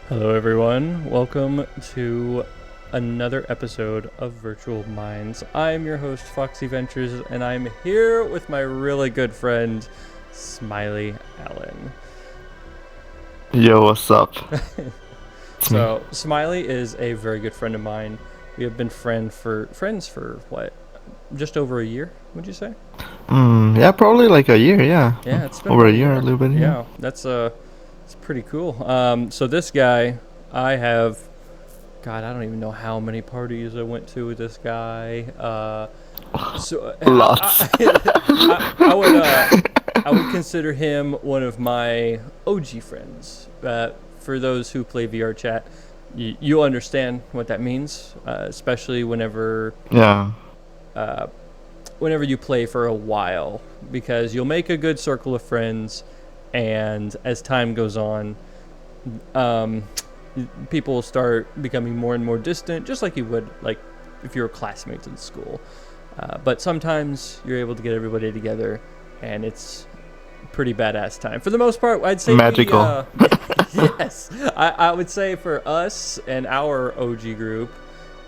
Hello, everyone. Welcome to another episode of Virtual Minds. I'm your host, Foxy Ventures, and I'm here with my really good friend, SmileyAlan. Yo, what's up? So, Smiley is a very good friend of mine. We have been friends for what? Just over a year, would you say? Yeah, probably like a year, yeah. Yeah, it's been over about a year, a little bit. Yeah, it's pretty cool. So this guy, I have, God, I don't even know how many parties I went to with this guy. Lots. I would consider him one of my OG friends. For those who play VR chat, you'll understand what that means, especially whenever you play for a while, because you'll make a good circle of friends, and as time goes on, people will start becoming more and more distant, just like you would like if you were classmates in school. But sometimes you're able to get everybody together, and it's pretty badass time. For the most part, I'd say magical. Yes, I would say for us and our OG group,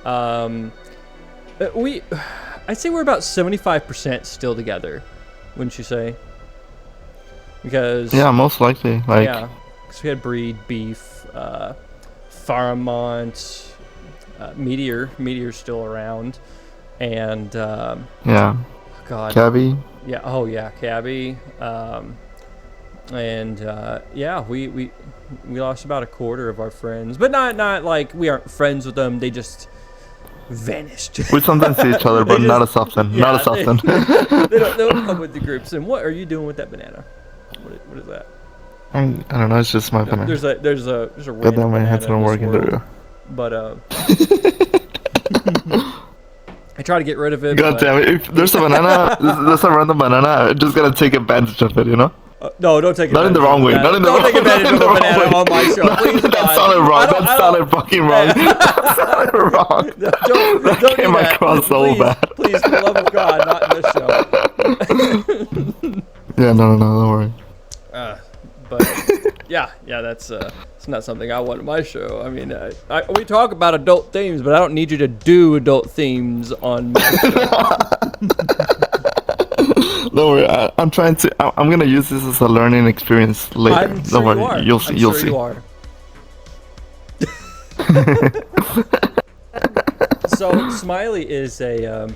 I'd say we're about 75% still together, wouldn't you say? Because most likely. because we had Breed, Beef, Faramont, Meteor's still around, and God, Cabby. Yeah. Oh yeah, Cabby. We lost about a quarter of our friends, but not like we aren't friends with them. They just vanished. We sometimes see each other, but not as often. Yeah, not as often. They don't come with the groups. And what are you doing with that banana? What is that? I don't know. It's just my banana. There's a Goddamn, my hands banana aren't working there. But I try to get rid of it. God damn it! If there's a banana, there's a random banana. I'm just gonna take advantage of it, you know? No, don't take advantage. Not in the wrong way. Not in the wrong way. Don't take advantage of a banana on my show. Please, that sounded wrong. That sounded fucking wrong. That sounded wrong. Don't came across so bad. Please, for the love of God, not in this show. Yeah, no, don't worry. But that's it's not something I want in my show. I mean, we talk about adult themes, but I don't need you to do adult themes on my show. Don't worry, I'm trying to. I'm gonna use this as a learning experience later. I'm sure Don't worry, you are. you'll see. You'll see. You are. So Smiley is a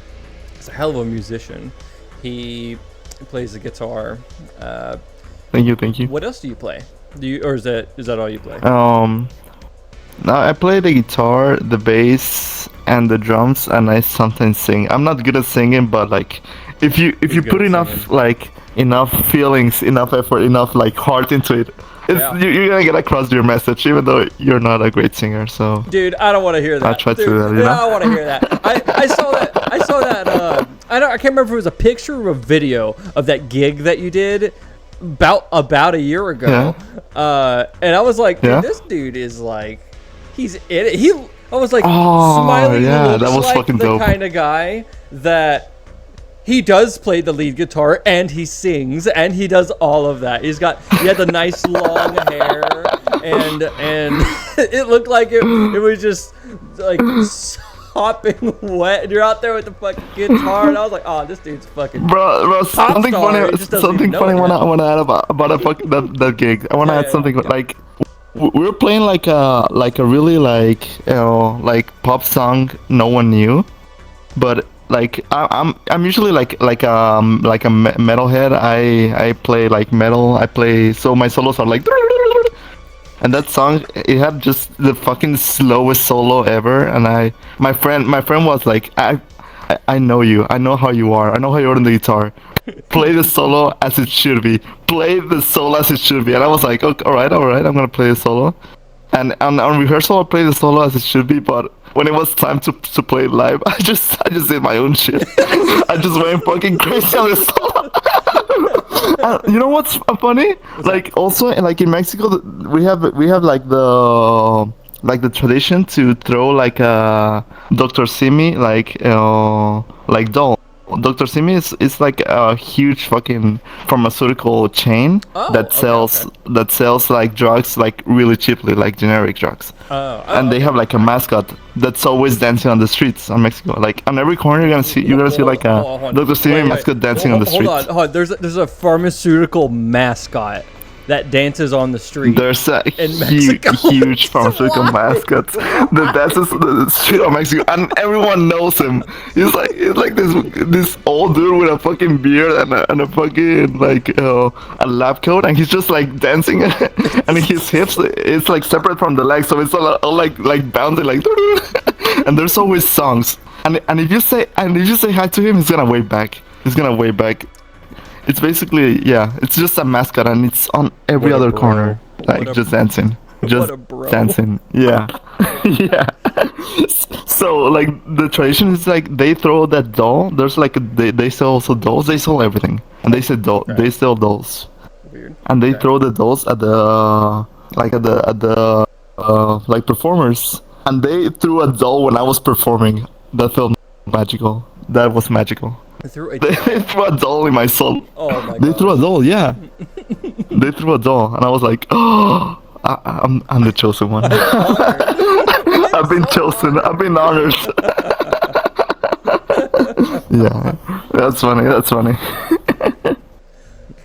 hell of a musician. He plays the guitar. Thank you. What else do you play? Is that all you play? No, I play the guitar, the bass, and the drums, and I sometimes sing. I'm not good at singing, but like, if you put enough enough feelings, enough effort, enough heart into it, you're gonna get across your message, even though you're not a great singer. So, dude, I don't want to hear that. I try to do that. You know? I don't want to hear that. I saw that. I can't remember if it was a picture or a video of that gig that you did about a year ago. And I was like, dude, this dude is like, he's in it. I was like, Smiley looks that was like fucking the dope. kind of guy that he does play the lead guitar and he sings and he does all of that. He had the nice long hair and it looked like it was just like hopping wet, and you're out there with the fucking guitar, and I was like, "Oh, this dude's fucking bro." Something funny. Something funny. I want to add about that gig. I want to add something like we were playing like a really pop song no one knew, but like I'm usually like a metalhead. I play like metal. So my solos are like. And that song, it had just the fucking slowest solo ever. And my friend was like, I know you. I know how you are. I know how you are on the guitar. Play the solo as it should be. Play the solo as it should be. And I was like, okay, all right. I'm gonna play the solo. And on rehearsal, I played the solo as it should be. But when it was time to play it live, I just did my own shit. I just went fucking crazy on the solo. You know what's funny? Also, in Mexico, we have like the tradition to throw like a Dr. Simi like doll. Dr. Simi is like a huge fucking pharmaceutical chain that sells like drugs like really cheaply, like generic drugs. And they have like a mascot that's always dancing on the streets of Mexico. Like on every corner you're gonna see like a Dr. Simi mascot dancing on the streets. Hold on. There's a pharmaceutical mascot that dances on the street. There's a huge pharmaceutical mascot that dances on the street of Mexico, and everyone knows him. He's like this old dude with a fucking beard and a fucking like a lab coat, and he's just like dancing, and his hips it's like separate from the legs, so it's all like bouncing like, and there's always songs, and if you say hi to him, he's gonna wave back. It's basically, it's just a mascot, and it's on every other corner, like just dancing, dancing. Yeah, yeah. So like the tradition is like they throw that doll. There's like they sell also dolls. They sell everything, and they sell they sell dolls. Weird. And they throw the dolls at the like performers. And they threw a doll when I was performing. That felt magical. That was magical. They threw a doll in my soul. Oh my god. They threw a doll, yeah. They threw a doll, and I was like, oh, I'm the chosen one. I've been chosen. I've been honored. Yeah, that's funny.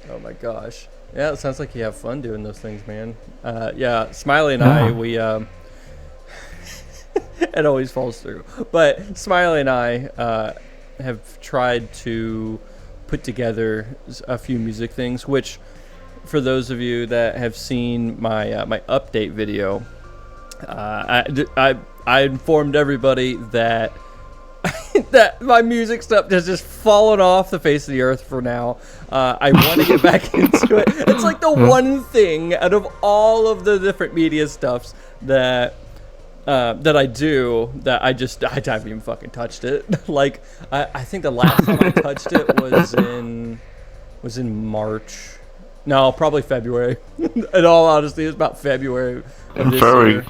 Oh my gosh. Yeah, it sounds like you have fun doing those things, man. Yeah, Smiley and I, we it always falls through. But Smiley and I have tried to put together a few music things, which for those of you that have seen my my update video, I informed everybody that that my music stuff has just fallen off the face of the earth for now. I want to get back into it. It's like the one thing out of all of the different media stuffs that I do that I haven't even fucking touched it. Like I think the last time I touched it was in March. No, probably February. In all honesty, it's about February of this year.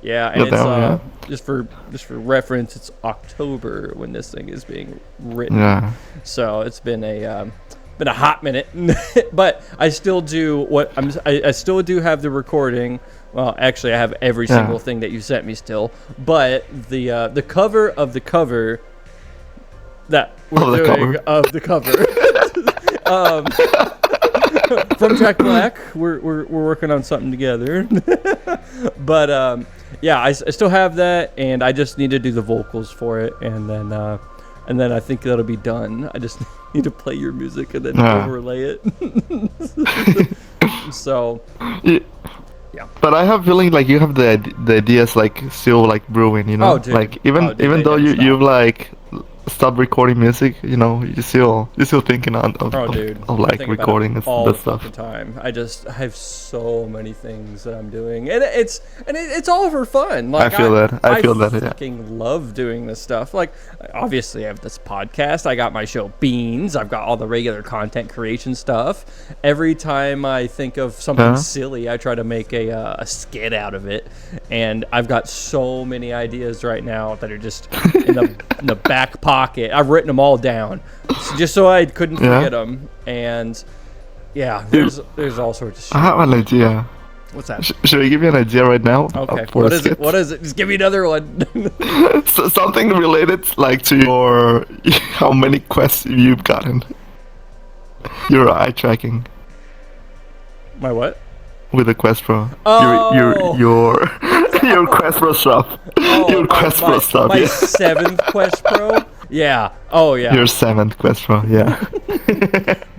Yeah, and it's just for reference, it's October when this thing is being written. Yeah. So it's been a hot minute, but I still do I still do have the recording. Well, actually, I have every single thing that you sent me still. But the cover of the cover that we're doing of the cover from Jack Black, we're working on something together. But yeah, I still have that, and I just need to do the vocals for it, and then I think that'll be done. I just need to play your music and then overlay it. So. Yeah. But I have a feeling like you have the ideas like still like brewing, you know. Oh, dude. Like even though you've like stopped recording music, you know, you're still thinking of like recording and all the stuff. The time. I have so many things that I'm doing, and it's all for fun. Like I feel that. I fucking love doing this stuff. Like obviously I have this podcast. I got my show Beans. I've got all the regular content creation stuff. The time I think of something silly, I try to make a skit out of it, and I've got so many ideas right now that are just in the back pocket. I've written them all down just so I couldn't forget them. And yeah, there's all sorts of shit. I have an idea. What's that? Should I give you an idea right now? Okay. What is it? Just give me another one. So something related like to your how many quests you've gotten. Your eye tracking. My what? With the Quest Pro. Oh. Your Quest Pro stuff. Oh, your Quest Pro stuff. My 7th Quest Pro? Yeah. Oh, yeah. Your 7th Quest Pro, yeah.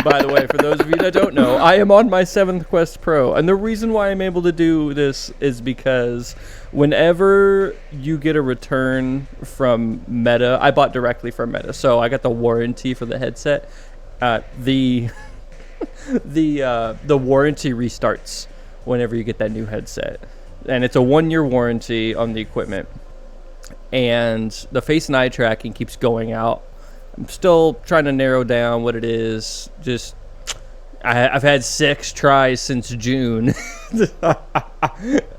By the way, for those of you that don't know, I am on my 7th Quest Pro. And the reason why I'm able to do this is because whenever you get a return from Meta, I bought directly from Meta, so I got the warranty for the headset. The warranty restarts whenever you get that new headset. And it's a 1-year warranty on the equipment. And the face and eye tracking keeps going out. I'm still trying to narrow down what it is. I've had 6 tries since June.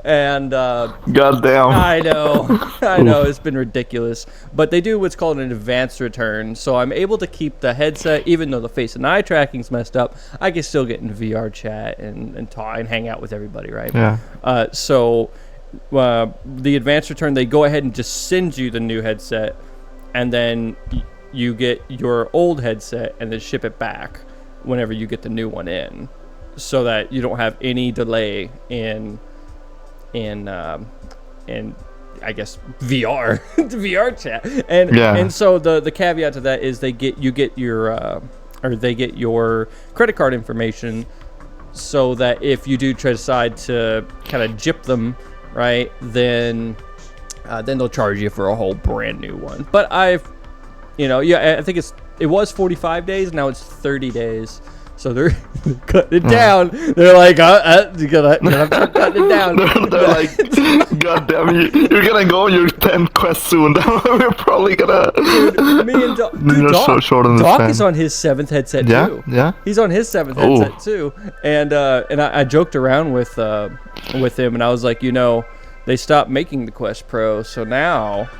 And goddamn. I know it's been ridiculous, but they do what's called an advanced return, so I'm able to keep the headset even though the face and eye tracking's messed up. I can still get in VR chat and talk and hang out with everybody, right? Yeah. So the advanced return, they go ahead and just send you the new headset, and then you get your old headset and then ship it back whenever you get the new one in, so that you don't have any delay in I guess VR VR chat. And so the caveat to that is they get your credit card information, so that if you do decide to kind of jip them, right, then they'll charge you for a whole brand new one. But I think it was 45 days, now it's 30 days. So they're cutting it down. They're like, you're gonna cut it down. They're like, God damn you! You're gonna go on your 10th quest soon. We're probably gonna. Dude, me and Doc is on his 7th headset too. Yeah. He's on his 7th headset too, and I joked around with him, and I was like, they stopped making the Quest Pro, so now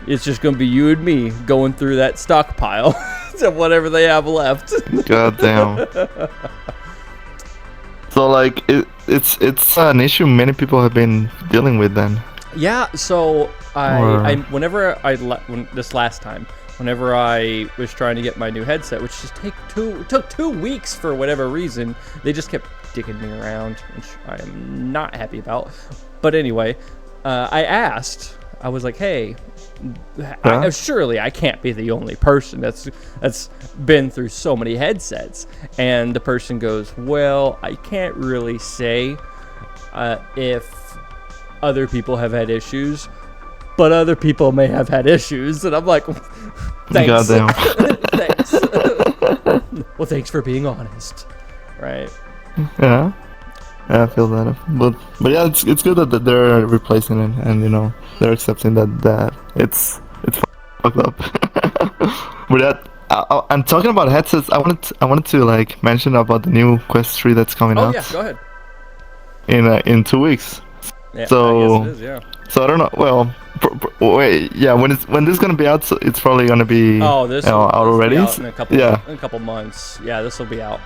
it's just gonna be you and me going through that stockpile of whatever they have left. God damn. So like it's an issue many people have been dealing with then. Yeah. So whenever I was trying to get my new headset, which just took 2 weeks for whatever reason, they just kept dicking me around, which I am not happy about. But anyway, I was like, hey, surely I can't be the only person that's been through so many headsets. And the person goes, well, I can't really say if other people have had issues, but other people may have had issues. And I'm like, thanks. Goddamn. Thanks. Well, thanks for being honest. Right. Yeah. I feel that, but yeah, it's good that they're replacing it, and they're accepting that it's fucked up. But that I'm talking about headsets. I wanted to like mention about the new Quest 3 that's coming out. Oh yeah, go ahead. In 2 weeks. Yeah, so I guess it is, yeah. So I don't know. Well, wait, yeah. When this is gonna be out, so it's probably gonna be out already. Out in a couple months. Yeah, this will be out.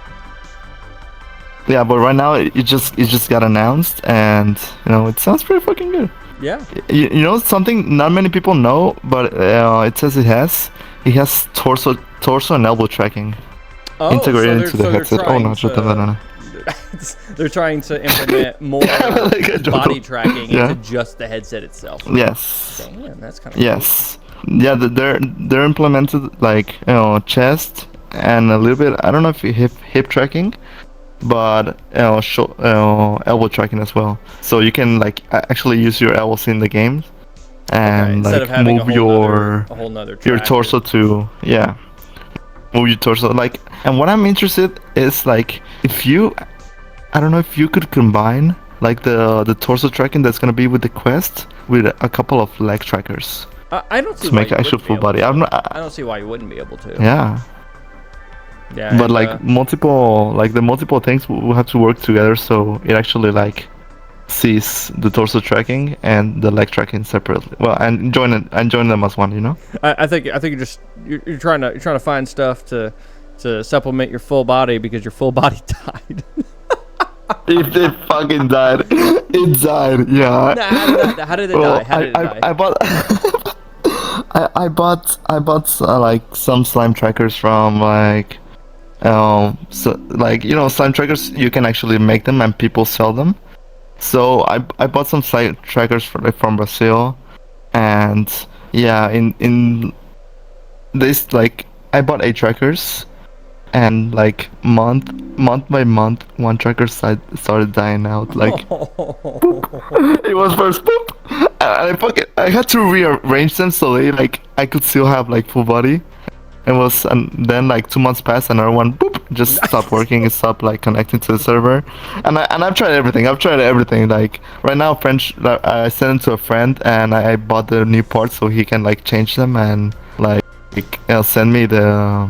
Yeah, but right now it just got announced, and it sounds pretty fucking good. Yeah. Something not many people know, but it says it has torso and elbow tracking integrated into the headset. Oh no, they're trying to implement more body tracking into just the headset itself. Yes. Damn, that's kind of cool. Yeah, they're implemented like chest and a little bit. I don't know if hip tracking, but elbow tracking as well. So you can like actually use your elbows in the game and like move your torso to move your torso. Like, and what I'm interested is like I don't know if you could combine like the torso tracking that's gonna be with the Quest with a couple of leg trackers. I don't see to make actual full body. I don't see why you wouldn't be able to. Yeah. Yeah, but like the multiple things will have to work together, so it actually like sees the torso tracking and the leg tracking separately. Well, and join them as one. I think you're trying to find stuff to supplement your full body because your full body died. It fucking died. It died. Yeah. Nah, how did it die? How did it die? I bought like some slime trackers from like. Slime trackers, you can actually make them and people sell them. So I bought some slime trackers from Brazil, and yeah, in this like I bought 8 trackers, and like month by month, one tracker started dying out. Like it was first boop, and I had to rearrange them so I could still have like full body. And then like 2 months passed, another one boop just stopped working. It stopped like connecting to the server, and I've tried everything. Like right now, I sent them to a friend, and I bought the new parts so he can like change them and like send me the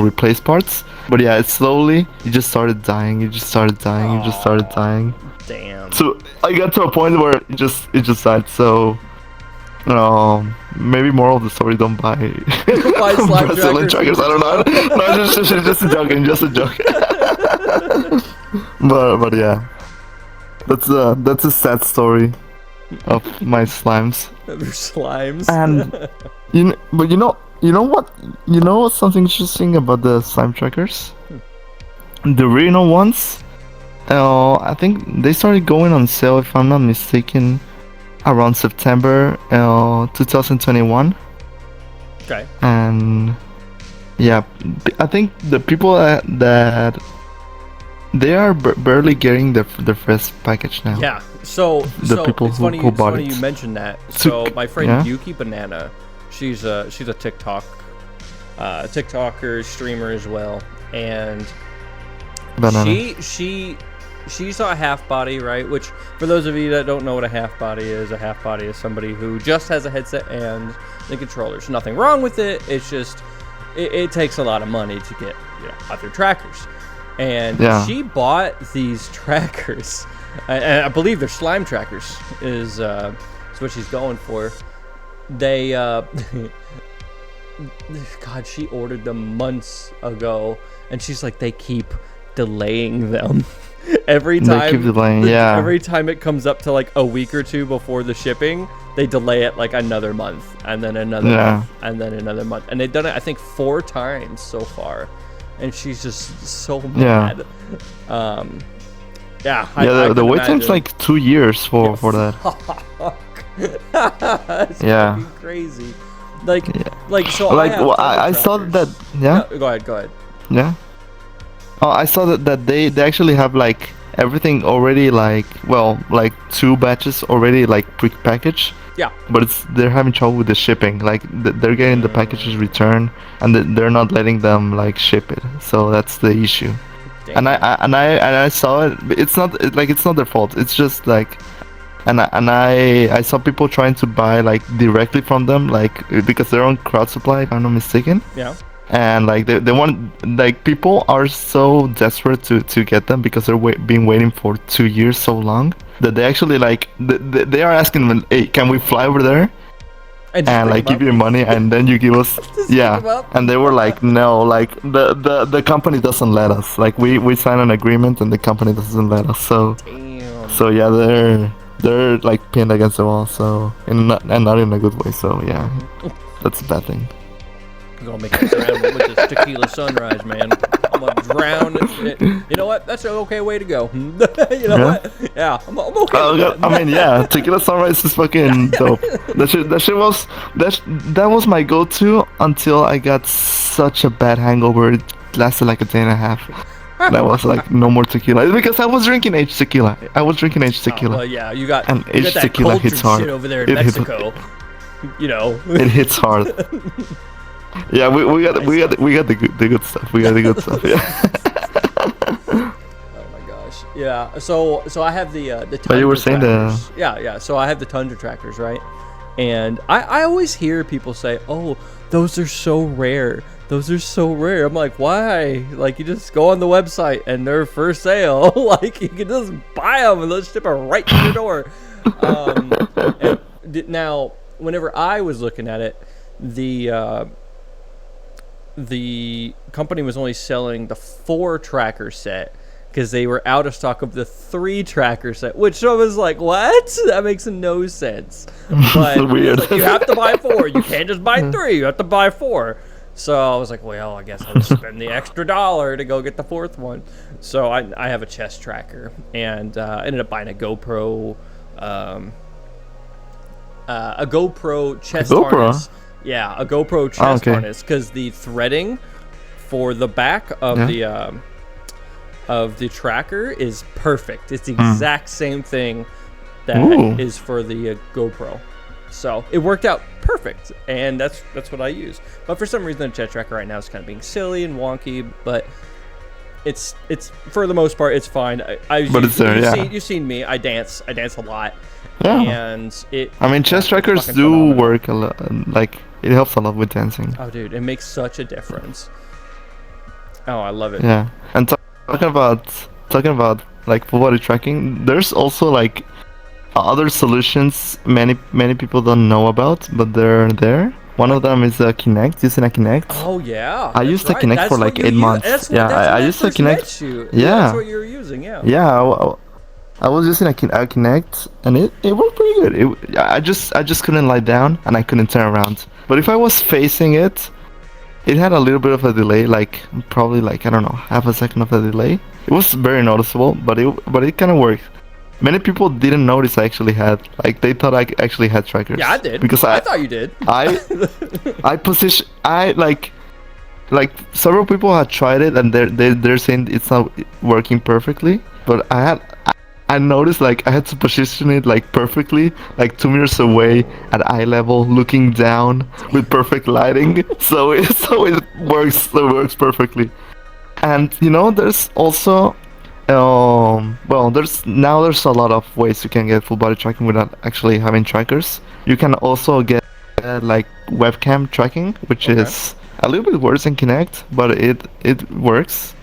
replace parts. But yeah, it slowly it just started dying. It just started dying. It just started dying. Damn. So I got to a point where it just died. So maybe moral of the story: don't buy buy slime Brazilian trackers. I don't know. No, just a joke. Just a joke. but yeah, that's a sad story of my slimes. Your slimes. And you know what? You know something interesting about the slime trackers? The Reno ones. I think they started going on sale, if I'm not mistaken, around September 2021. Okay. And yeah, I think the people that they are barely getting their first package now. Yeah. So people it's who funny bought it. you mentioned that. So my friend Yuki Banana, she's a TikToker, streamer as well, and Banana. she saw a half body, right? Which, for those of you that don't know what a half body is somebody who just has a headset and the controllers. Nothing wrong with it. It's just it takes a lot of money to get other trackers, and she bought these trackers. I believe they're slime trackers. Is what she's going for. They God, she ordered them months ago, and she's like, they keep delaying them. Every time every time it comes up to like a week or two before the shipping, they delay it like another month, and then another month, and then another month, and they've done it I think 4 times so far, and she's just so mad. The wait time's like 2 years for that. That's fucking crazy. So I saw that. Yeah. No, go ahead. Yeah. Oh, I saw that they actually have like everything already, like 2 batches already like pre-packaged. Yeah. But they're having trouble with the shipping. Like they're getting the packages returned, and they're not letting them like ship it. So that's the issue. Damn. And I saw it. It's not their fault. It's just like, and I saw people trying to buy like directly from them, like because they're on crowd supply, if I'm not mistaken. Yeah. And like they want, like, people are so desperate to get them because they're been waiting for 2 years so long that they actually like they are asking them, hey, can we fly over there and like give you money and then you give us and they were like, no, like the company doesn't let us, like we sign an agreement and the company doesn't let us, so damn. So yeah, they're like pinned against the wall, so and not in a good way, so yeah, that's a bad thing. I'm gonna make it drown with this tequila sunrise, man. I'm gonna drown it. You know what? That's an okay way to go. You know what? Yeah, I'm okay with that. I mean, yeah, tequila sunrise is fucking dope. That was my go-to until I got such a bad hangover. It lasted like a day and a half. And I was like, no more tequila. It's because I was drinking aged tequila. Oh, well, yeah, you got aged that tequila hits hard. Shit over there in Mexico. You know, it hits hard. Yeah, we got the good stuff. We got the good stuff. Yeah. Oh my gosh. Yeah. So I have the Tundra but you were saying trackers. Yeah. So I have the Tundra trackers, right? And I always hear people say, "Oh, those are so rare. Those are so rare." I'm like, why? Like, you just go on the website and they're for sale. Like, you can just buy them and they'll ship it right to your door. Now, whenever I was looking at it, the company was only selling the 4 tracker set because they were out of stock of the 3 tracker set, which I was like, what? That makes no sense. But weird. Like, you have to buy 4. You can't just buy 3. You have to buy 4. So I was like, well, I guess I'll just spend the extra $1 to go get the 4th one. So I have a chest tracker, and ended up buying a GoPro chest harness. Yeah, a GoPro chest harness, because the threading for the back of the tracker is perfect. It's the exact same thing that is for the GoPro. So it worked out perfect, and that's what I use. But for some reason, the chest tracker right now is kind of being silly and wonky, but it's for the most part it's fine. You've seen me. I dance a lot. Yeah. And I mean, chest trackers do work a lot. Like, It helps a lot with dancing. Oh, dude, it makes such a difference. Oh, I love it. Yeah, and talking about like full body tracking, there's also like other solutions many people don't know about, but they're there. One of them is a Kinect, using a Kinect. Oh yeah. I used a Kinect for like 8 months. I used a Kinect. Yeah. That's what you were using. Yeah. Yeah, I was using a Kinect, and it worked pretty good. I just couldn't lie down, and I couldn't turn around. But if I was facing it, it had a little bit of a delay, like probably like, I don't know, half a second of a delay. It was very noticeable, but it kind of worked. Many people didn't notice I actually had, like, they thought I actually had trackers. Yeah, I did. Because I thought you did. Like several people had tried it, and they're saying it's not working perfectly. But I noticed, like, I had to position it like perfectly, like 2 meters away at eye level, looking down with perfect lighting. So it works perfectly. And you know, there's also there's a lot of ways you can get full body tracking without actually having trackers. You can also get like webcam tracking, which is a little bit worse than Kinect, but it works.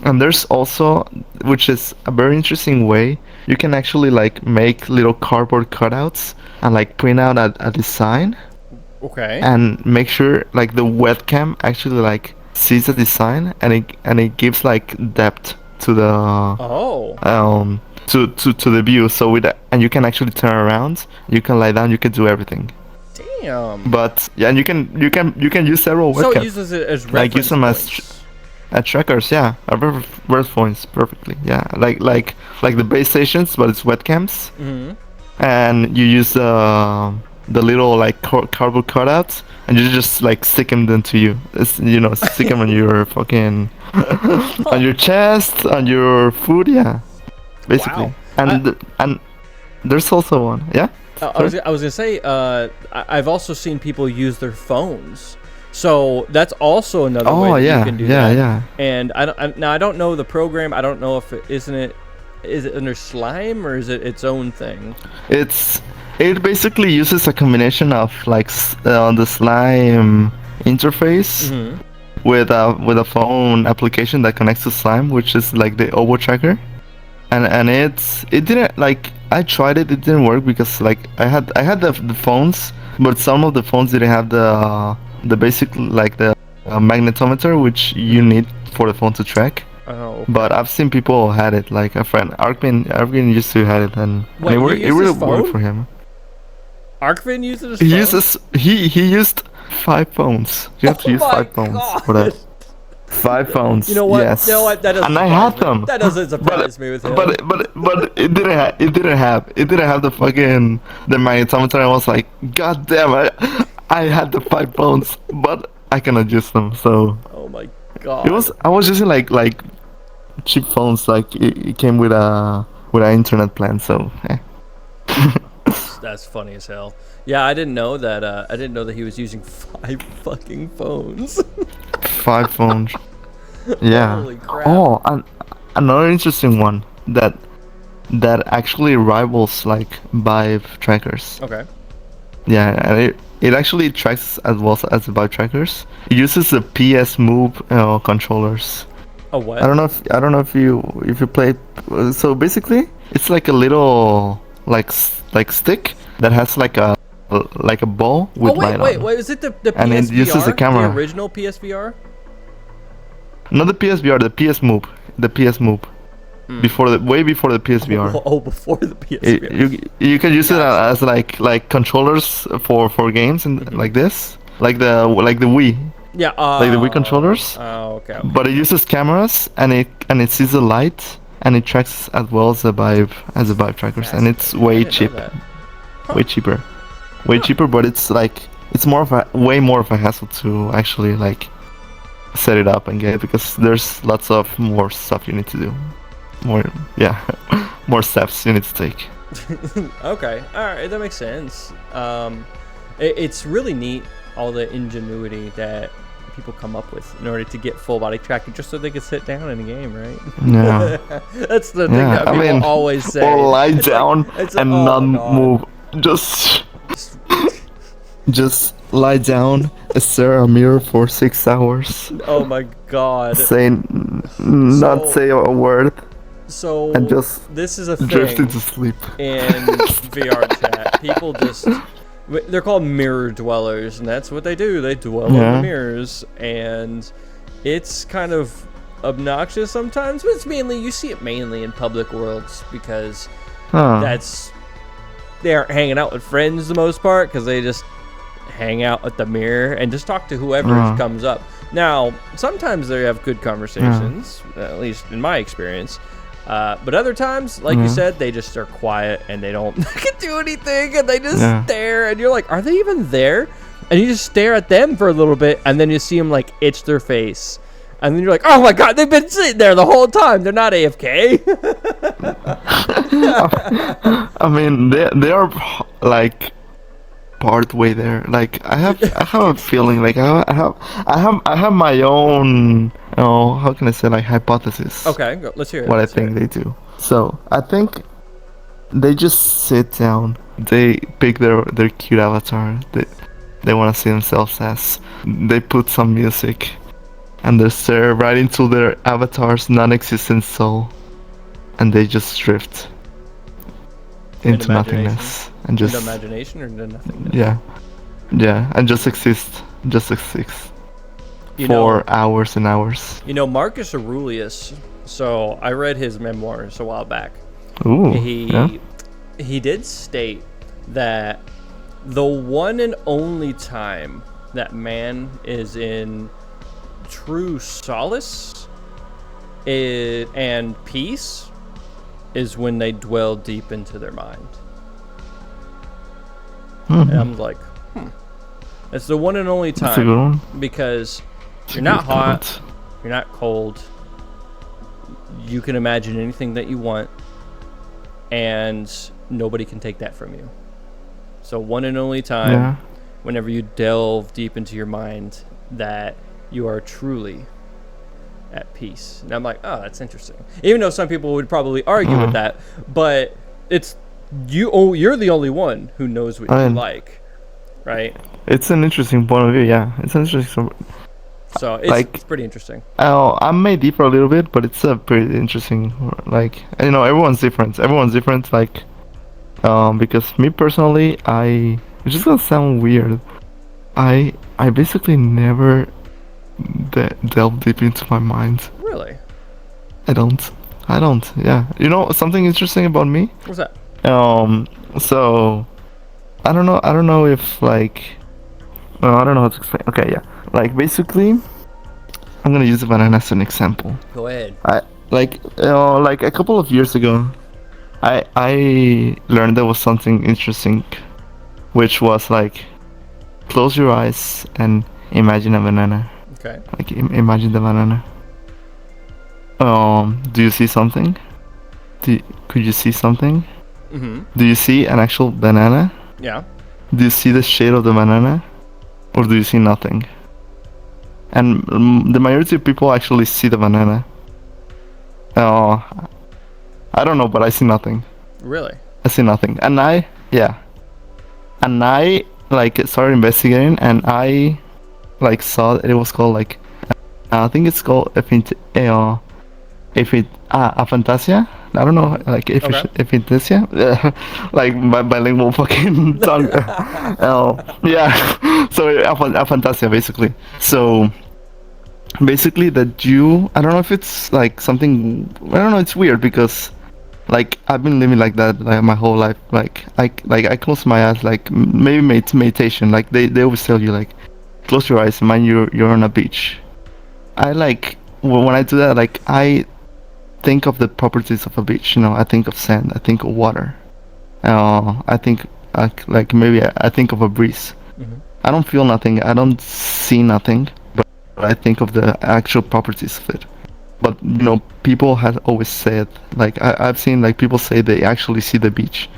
And there's also, which is a very interesting way, you can actually like make little cardboard cutouts and like print out a design. Okay. And make sure like the webcam actually like sees the design, and it gives like depth to the to the view. So with that, and you can actually turn around, you can lie down, you can do everything. Damn. But yeah, and you can use several webcams. So it uses it as reference like use them points. as trackers, yeah, reference points perfectly. Yeah, like the base stations, but it's webcams. And you use the little like cardboard cutouts, and you just like stick them into you. Stick them on your fucking on your chest, on your foot, yeah, basically. Wow. And there's also one, yeah. I was gonna say, I've also seen people use their phones, so that's also another way that you can do that. Yeah. And I don't know the program. I don't know if is it under Slime, or is it its own thing? It basically uses a combination of like the Slime interface with a phone application that connects to Slime, which is like the Obo tracker, and it didn't, like, I tried it didn't work because like I had the phones, but some of the phones didn't have the basic like the magnetometer, which you need for the phone to track. Oh, okay. But I've seen people had it, like a friend Arkvin used to have it, and it really worked for him. Arkvin uses his phone? He used 5 phones. You have to use 5 phones for that. 5 phones. You know what? Yes. You know what? That doesn't. And I had them. That doesn't surprise me with him. But it didn't have the fucking the magnetometer. I was like, God damn it! I had the 5 phones, but I cannot use them. So. Oh my god. I was using like cheap phones. Like it came with an internet plan. So. That's funny as hell. Yeah, I didn't know that. I didn't know that he was using 5 fucking phones. 5 phones. Yeah. Holy crap. Oh, and another interesting one that actually rivals like Vive trackers. Okay. Yeah, and it actually tracks as well as the Vive trackers. It uses the PS Move controllers. A what? I don't know if you play. So basically, it's like a little like stick that has like a ball with light on. Wait, is it the PSVR? And it uses a camera. The original PSVR? Not the PSVR, the PS Move. The PS Move. Way before the PSVR. Oh, before the PSVR. You can use it as like controllers for games and like this, like the Wii. Yeah. Like the Wii controllers. Oh, okay. But it uses cameras, and it sees the light, and it tracks as well as the Vive trackers, and it's way cheap. Way cheaper. But it's like way more of a hassle to actually like set it up and get it, because there's lots of more stuff you need to do. More steps you need to take. Okay, all right, that makes sense. It's really neat, all the ingenuity that people come up with in order to get full body tracking, just so they can sit down in a game, right? Yeah. That's the thing that people always say. Or lie down and not move. Just just lie down, stare at a mirror for 6 hours. Oh my god. Not say a word. So and just this is a drift thing into sleep. in VR chat. People just they're called mirror dwellers, and that's what they do. They dwell in the mirrors, and it's kind of obnoxious sometimes, but it's mainly you see it mainly in public worlds because they aren't hanging out with friends the most part because they just hang out at the mirror and just talk to whoever comes up. Now, sometimes they have good conversations, at least in my experience. But other times, like you said, they just are quiet and they don't do anything and they just stare. And you're like, are they even there? And you just stare at them for a little bit and then you see them like itch their face. And then you're like, oh my god, they've been sitting there the whole time. They're not AFK. I mean, they are like part way there. Like I have a feeling like I have my own how can I say, like, hypothesis. Okay, let's hear it. What I think they do. So I think they just sit down. They pick their cute avatar. They want to see themselves as. They put some music, and they stare right into their avatar's non-existent soul, and they just drift into nothingness and just into imagination or into nothingness. Yeah, and just exist. For hours and hours. Marcus Aurelius. So I read his memoirs a while back. Ooh. He did state that the one and only time that man is in true solace and peace is when they dwell deep into their mind. And I'm like, it's the one and only time. That's a good one. Because you're not hot, you're not cold, you can imagine anything that you want, and nobody can take that from you. So one and only time, whenever you delve deep into your mind, that you are truly at peace. And I'm like, oh, that's interesting. Even though some people would probably argue with that, but it's you're the only one who knows what you like, right? It's an interesting point of view. Yeah, it's an interesting. So it's pretty interesting. I may differ a little bit, but it's a pretty interesting. Like, everyone's different. Like, because me personally, it's just gonna sound weird. I basically never delve deep into my mind. Really? I don't. Yeah. Something interesting about me? What's that? So I don't know if like. Well, I don't know how to explain. Okay, yeah. Like, basically, I'm gonna use the banana as an example. Go ahead. Like a couple of years ago, I learned there was something interesting, which was like, close your eyes and imagine a banana. Okay. Like, imagine the banana. Do you see something? Could you see something? Mm-hmm. Do you see an actual banana? Yeah. Do you see the shade of the banana? Or do you see nothing? And the majority of people actually see the banana. I don't know, but I see nothing. Really? I see nothing. And I like started investigating, and I like saw it was called like, I think it's called a fantasia. I don't know, like fantasia, like my bilingual fucking tongue. Yeah. So a fantasia basically. So basically that I don't know if it's like something. I don't know. It's weird because like I've been living like that like my whole life. Like I close my eyes, like maybe meditation. Like they always tell you like close your eyes and mind you're on a beach. I like when I do that, like I think of the properties of a beach. I think of sand, I think of water, I think like maybe I think of a breeze. I don't feel nothing, I don't see nothing, but I think of the actual properties of it. But people have always said, like I've seen like people say they actually see the beach,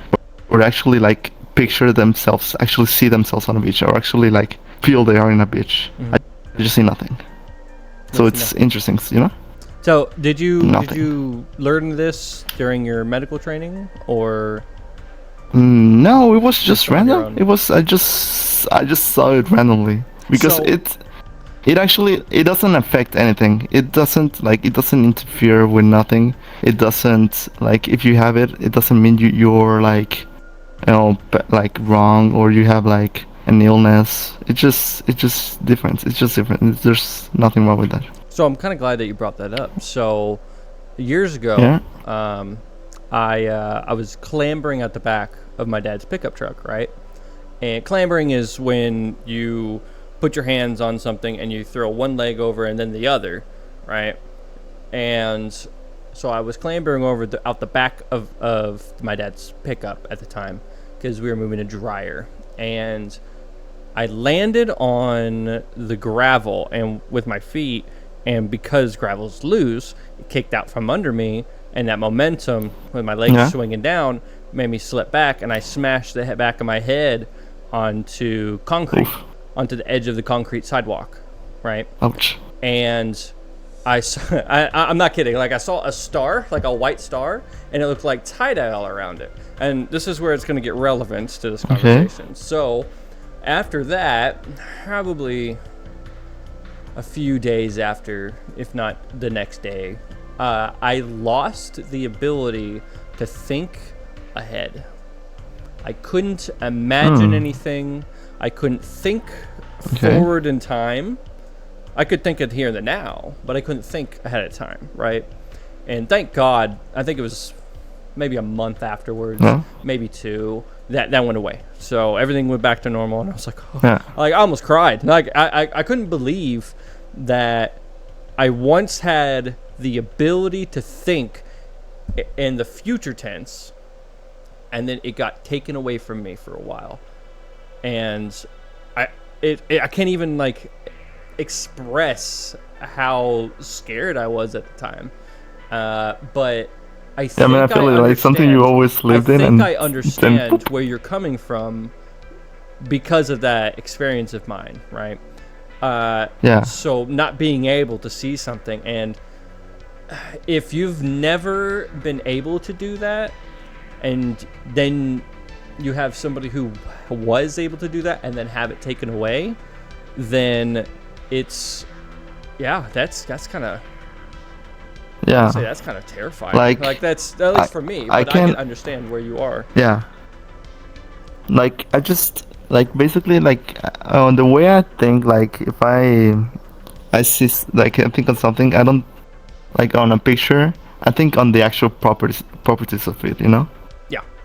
or actually like picture themselves, actually see themselves on a beach, or actually like feel they are in a beach. I just see nothing. So it's interesting, So did you learn this during your medical training, or? No, it was just random. It was I just I just saw it randomly because So- it actually it doesn't affect anything. It doesn't interfere with nothing. It doesn't like if you have it, it doesn't mean you're like like wrong or you have like an illness. It's just different. It's just different. There's nothing wrong with that. So I'm kind of glad that you brought that up. So years ago, Yeah. I was clambering at the back of my dad's pickup truck, right? And clambering is when you put your hands on something and you throw one leg over and then the other, right? And so I was clambering over out the back of my dad's pickup at the time because we were moving a dryer, and I landed on the gravel and with my feet, and because gravel's loose, it kicked out from under me, and that momentum with my legs swinging down made me slip back, and I smashed the back of my head onto concrete, onto the edge of the concrete sidewalk, right? Ouch. And I'm not kidding. Like I saw a star, like a white star, and it looked like tie-dye all around it. And this is where it's going to get relevant to this conversation. So after that, probably a few days after, if not the next day, I lost the ability to think ahead. I couldn't imagine anything. I couldn't think forward in time. I could think of here and the now, but I couldn't think ahead of time, right? And thank God, I think it was maybe a month afterwards, maybe 2, that went away. So everything went back to normal, and I was like, like I almost cried. Like I couldn't believe that I once had the ability to think in the future tense, and then it got taken away from me for a while, and I can't even like express how scared I was at the time. But I think I feel like something you always lived in. I think I understand where you're coming from because of that experience of mine, right? So not being able to see something, and if you've never been able to do that, and then you have somebody who was able to do that and then have it taken away, then it's that's kind of that's kind of terrifying. Like that's at least for me, but I can understand where you are. Like I just basically the way I think, like if I see like I think on something, I don't like on a picture, I think on the actual properties of it,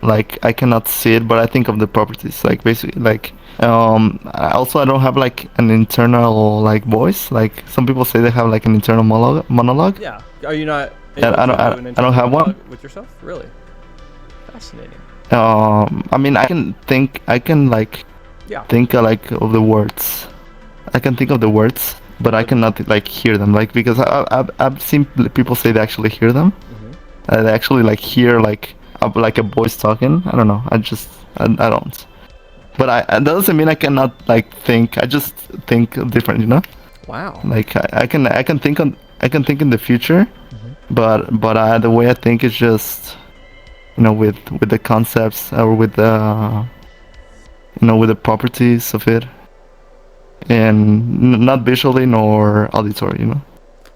like I cannot see it, but I think of the properties, like basically like also I don't have like an internal like voice, like some people say they have like an internal monologue. Are you not I don't have one with yourself? Really fascinating. I mean I can think like of the words. I can think of the words, but I cannot like hear them, like because I've seen people say they actually hear them. They actually like hear like a voice talking. I don't know. I don't. But that doesn't mean I cannot like think. I just think different, Wow. Like I can think in the future, but the way I think is just with the concepts or with the with the properties of it, and not visually nor auditory.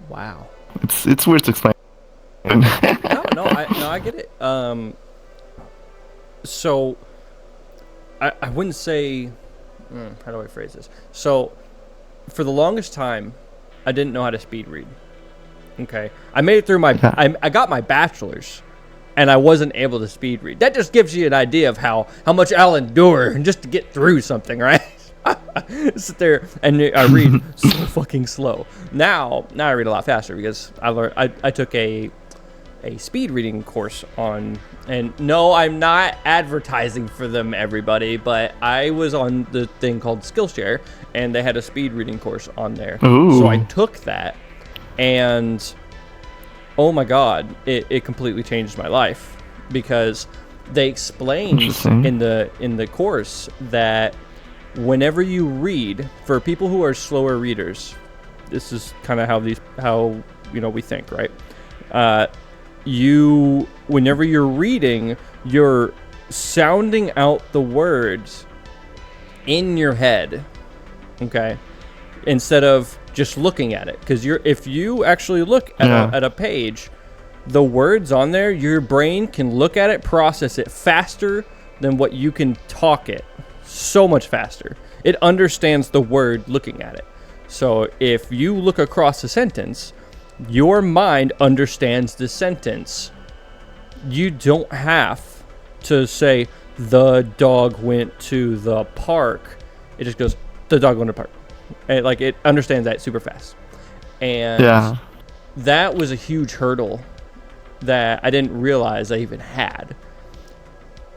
Wow. It's weird to explain. No, I get it. So I wouldn't say, how do I phrase this? So for the longest time, I didn't know how to speed read. Okay, I made it through I got my bachelor's, and I wasn't able to speed read. That just gives you an idea of how much I'll endure just to get through something, right? Sit there and I read so fucking slow. Now I read a lot faster because I took a speed reading course on, and no, I'm not advertising for them, everybody, but I was on the thing called Skillshare, and they had a speed reading course on there. Ooh. So I took that, and oh my god, it completely changed my life, because they explained in the course that whenever you read, for people who are slower readers, this is kind of how we think, right? Whenever you're reading, you're sounding out the words in your head, okay, instead of just looking at it. Because if you actually look at a page, the words on there, your brain can look at it, process it faster than what you can talk it. So much faster. It understands the word looking at it. So if you look across a sentence, your mind understands the sentence. You don't have to say, the dog went to the park. It just goes, the dog went to the park. And like, it understands that super fast. And that was a huge hurdle that I didn't realize I even had.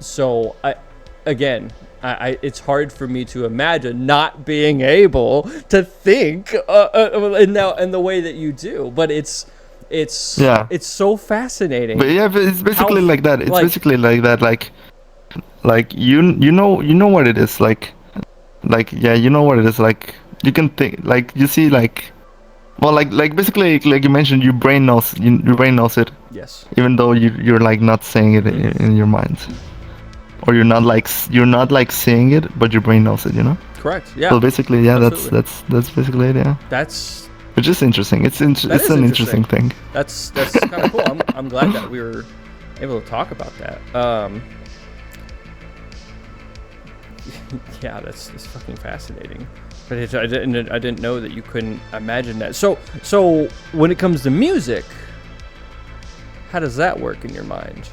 So it's hard for me to imagine not being able to think in the way that you do, but it's so fascinating. But it's basically like that. It's basically like that. Like you know what it is. Like you know what it is. Like you can think. Like you see. Like basically like you mentioned, your brain knows it. Yes. Even though you're like not saying it in your mind. Or you're not like seeing it, but your brain knows it, you know. Correct. Yeah. So basically, that's basically it. Yeah. Which is interesting. It's an interesting thing. That's kind of cool. I'm glad that we were able to talk about that. Yeah, that's fucking fascinating. But I didn't know that you couldn't imagine that. So when it comes to music, how does that work in your mind?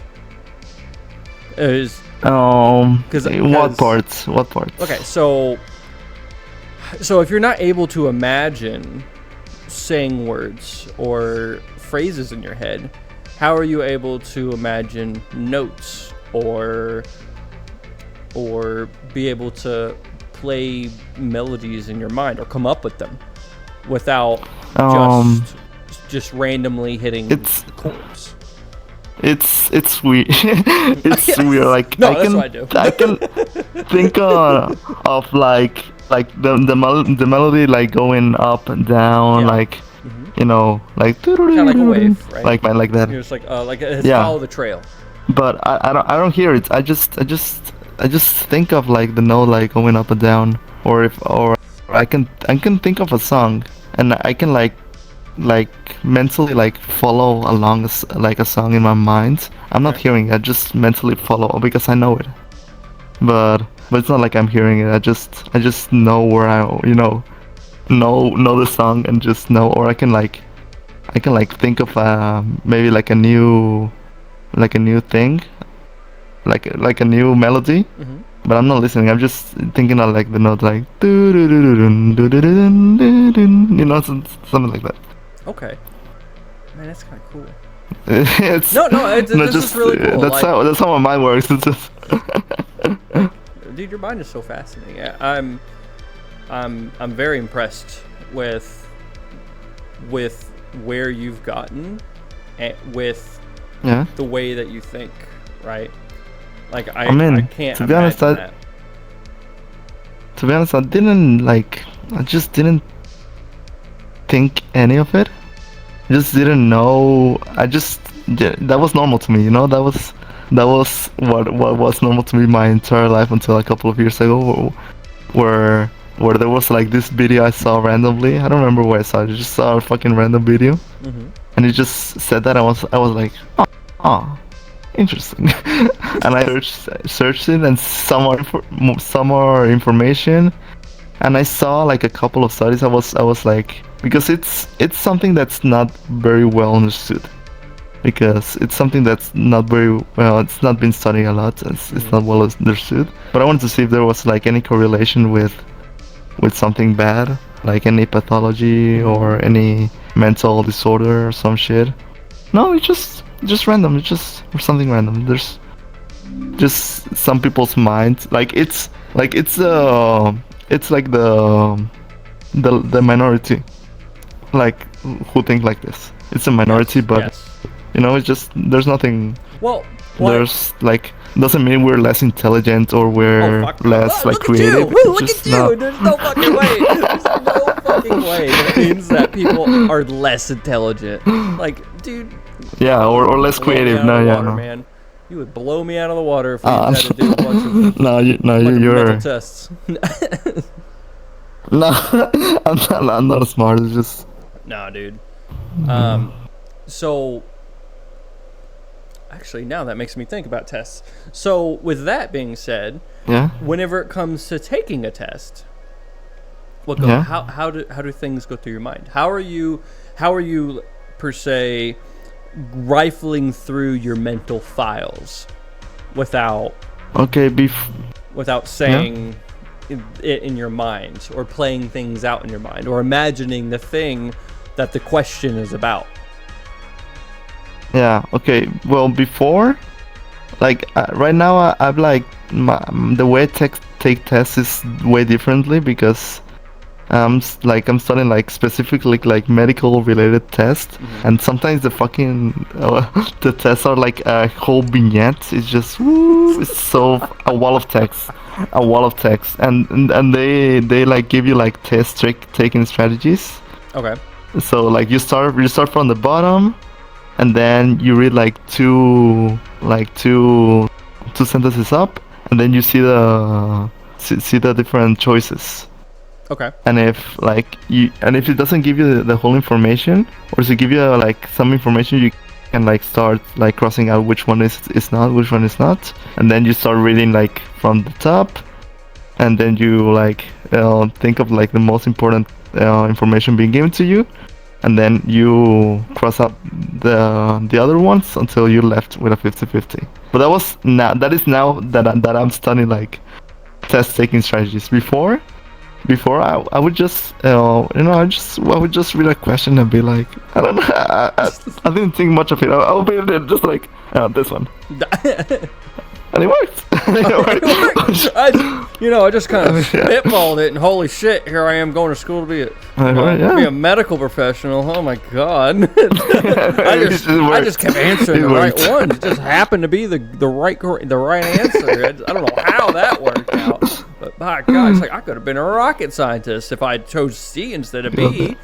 What parts? Okay, so if you're not able to imagine saying words or phrases in your head, how are you able to imagine notes or be able to play melodies in your mind or come up with them without just randomly hitting chords? It's weird. It's weird. Like no, that's what I do. I can think of like the melody like going up and down, like you know, like kind of like a wave, right? Like that. You're just like follow the trail. But I don't hear it. I just think of like the note like going up and down, or I can think of a song and I can like mentally like follow along like a song in my mind. I'm not hearing it, I just mentally follow because I know it. But it's not like I'm hearing it. I just know where I know the song and just know, or I can think of maybe like a new thing, like a new melody. Mm-hmm. But I'm not listening. I'm just thinking of like the note, like something like that. Okay, man, that's kind of cool. It's this is really cool. That's how my mind works. It's just dude, your mind is so fascinating. I'm very impressed with where you've gotten, and with the way that you think. Right? Like I can't imagine that. To be honest, I just didn't think any of it. I just didn't know. That was normal to me, you know. That was what was normal to me my entire life until a couple of years ago, where there was like this video I saw randomly. I don't remember where I saw it. I just saw a fucking random video, and it just said that. I was like, oh, interesting. And I searched it and some more information, and I saw like a couple of studies. I was like, because it's something that's not very well understood, because it's something that's not very well, it's not been studied a lot. It's not well understood. But I wanted to see if there was like any correlation with something bad, like any pathology or any mental disorder or some shit. No, it's just random. It's just something random. There's just some people's minds, like it's like the minority, like who think like this. It's a minority, but you know, it's just there's nothing. Well, there's like doesn't mean we're less intelligent or we're less like creative. Look at you! There's no fucking way. There's no fucking way that means that people are less intelligent. Like, dude. Yeah, or less creative. No, man. You would blow me out of the water if we had to do a bunch of you're mental tests. No, I'm not smart. It's just nah, dude. So actually, now that makes me think about tests. So with that being said, whenever it comes to taking a test, how do things go through your mind? How are you per se rifling through your mental files without saying it in your mind, or playing things out in your mind, or imagining the thing that the question is about? Yeah. Okay. Well, before, like right now, I've like the way I take tests is way differently because I'm studying like specifically like medical related tests, and sometimes the fucking the tests are like a whole vignette. It's just it's so a wall of text, and they like give you like test taking strategies. Okay. So like you start from the bottom, and then you read like two sentences up, and then you see the different choices. Okay. And if it doesn't give you the whole information, or to give you like some information, you can like start like crossing out which one is not, which one is not, and then you start reading like from the top, and then you like think of like the most important information being given to you, and then you cross out the other ones until you're left with a 50-50. But that is now that I'm studying like test taking strategies. Before I would just I would just read a question and be like, I don't know, I didn't think much of it. I would be just like this one, and it worked. I just kind of spitballed it, and holy shit, here I am going to school to be a medical professional. Oh my god! I just kept answering the right one. It just happened to be the right answer. I don't know how that worked out. But my God, it's like I could have been a rocket scientist if I chose C instead of B.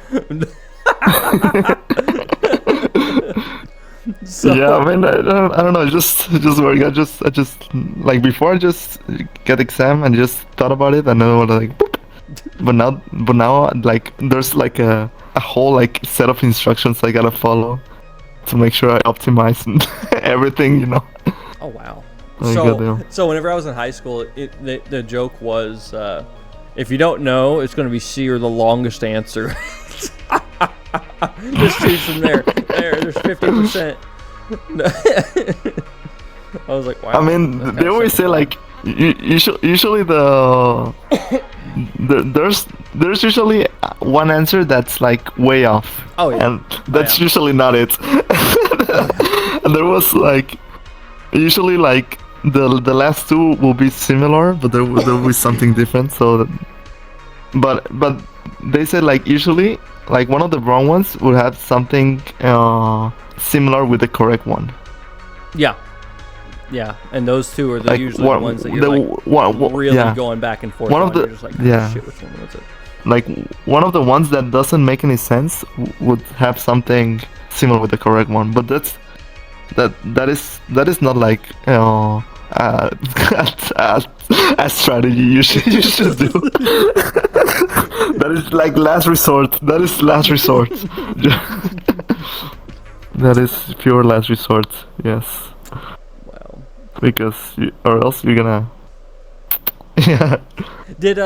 So, yeah, I mean, I don't know. It just worked. I just like before I just get exam and just thought about it and then I was like, boop. But now like there's like a whole like set of instructions I gotta follow to make sure I optimize everything, you know. Oh wow. Like, So whenever I was in high school, the joke was, if you don't know, it's going to be C or the longest answer. Just choose from there. There's 50%. I was like, wow. I mean, they always say like, usually there's usually one answer that's like way off. Oh yeah. And that's usually not it. And there was like, usually like, the last two will be similar, but there will be something different. So, but they said like usually like one of the wrong ones will have something similar with the correct one. Yeah, and those two are usually the ones that you're really going back and forth. One of the you're just like, oh, shit, which one was it? Like one of the ones that doesn't make any sense would have something similar with the correct one, but that is not like a strategy you should do. That is like last resort. That is pure last resort. Yes. Wow. Because or else you're gonna. Yeah. Did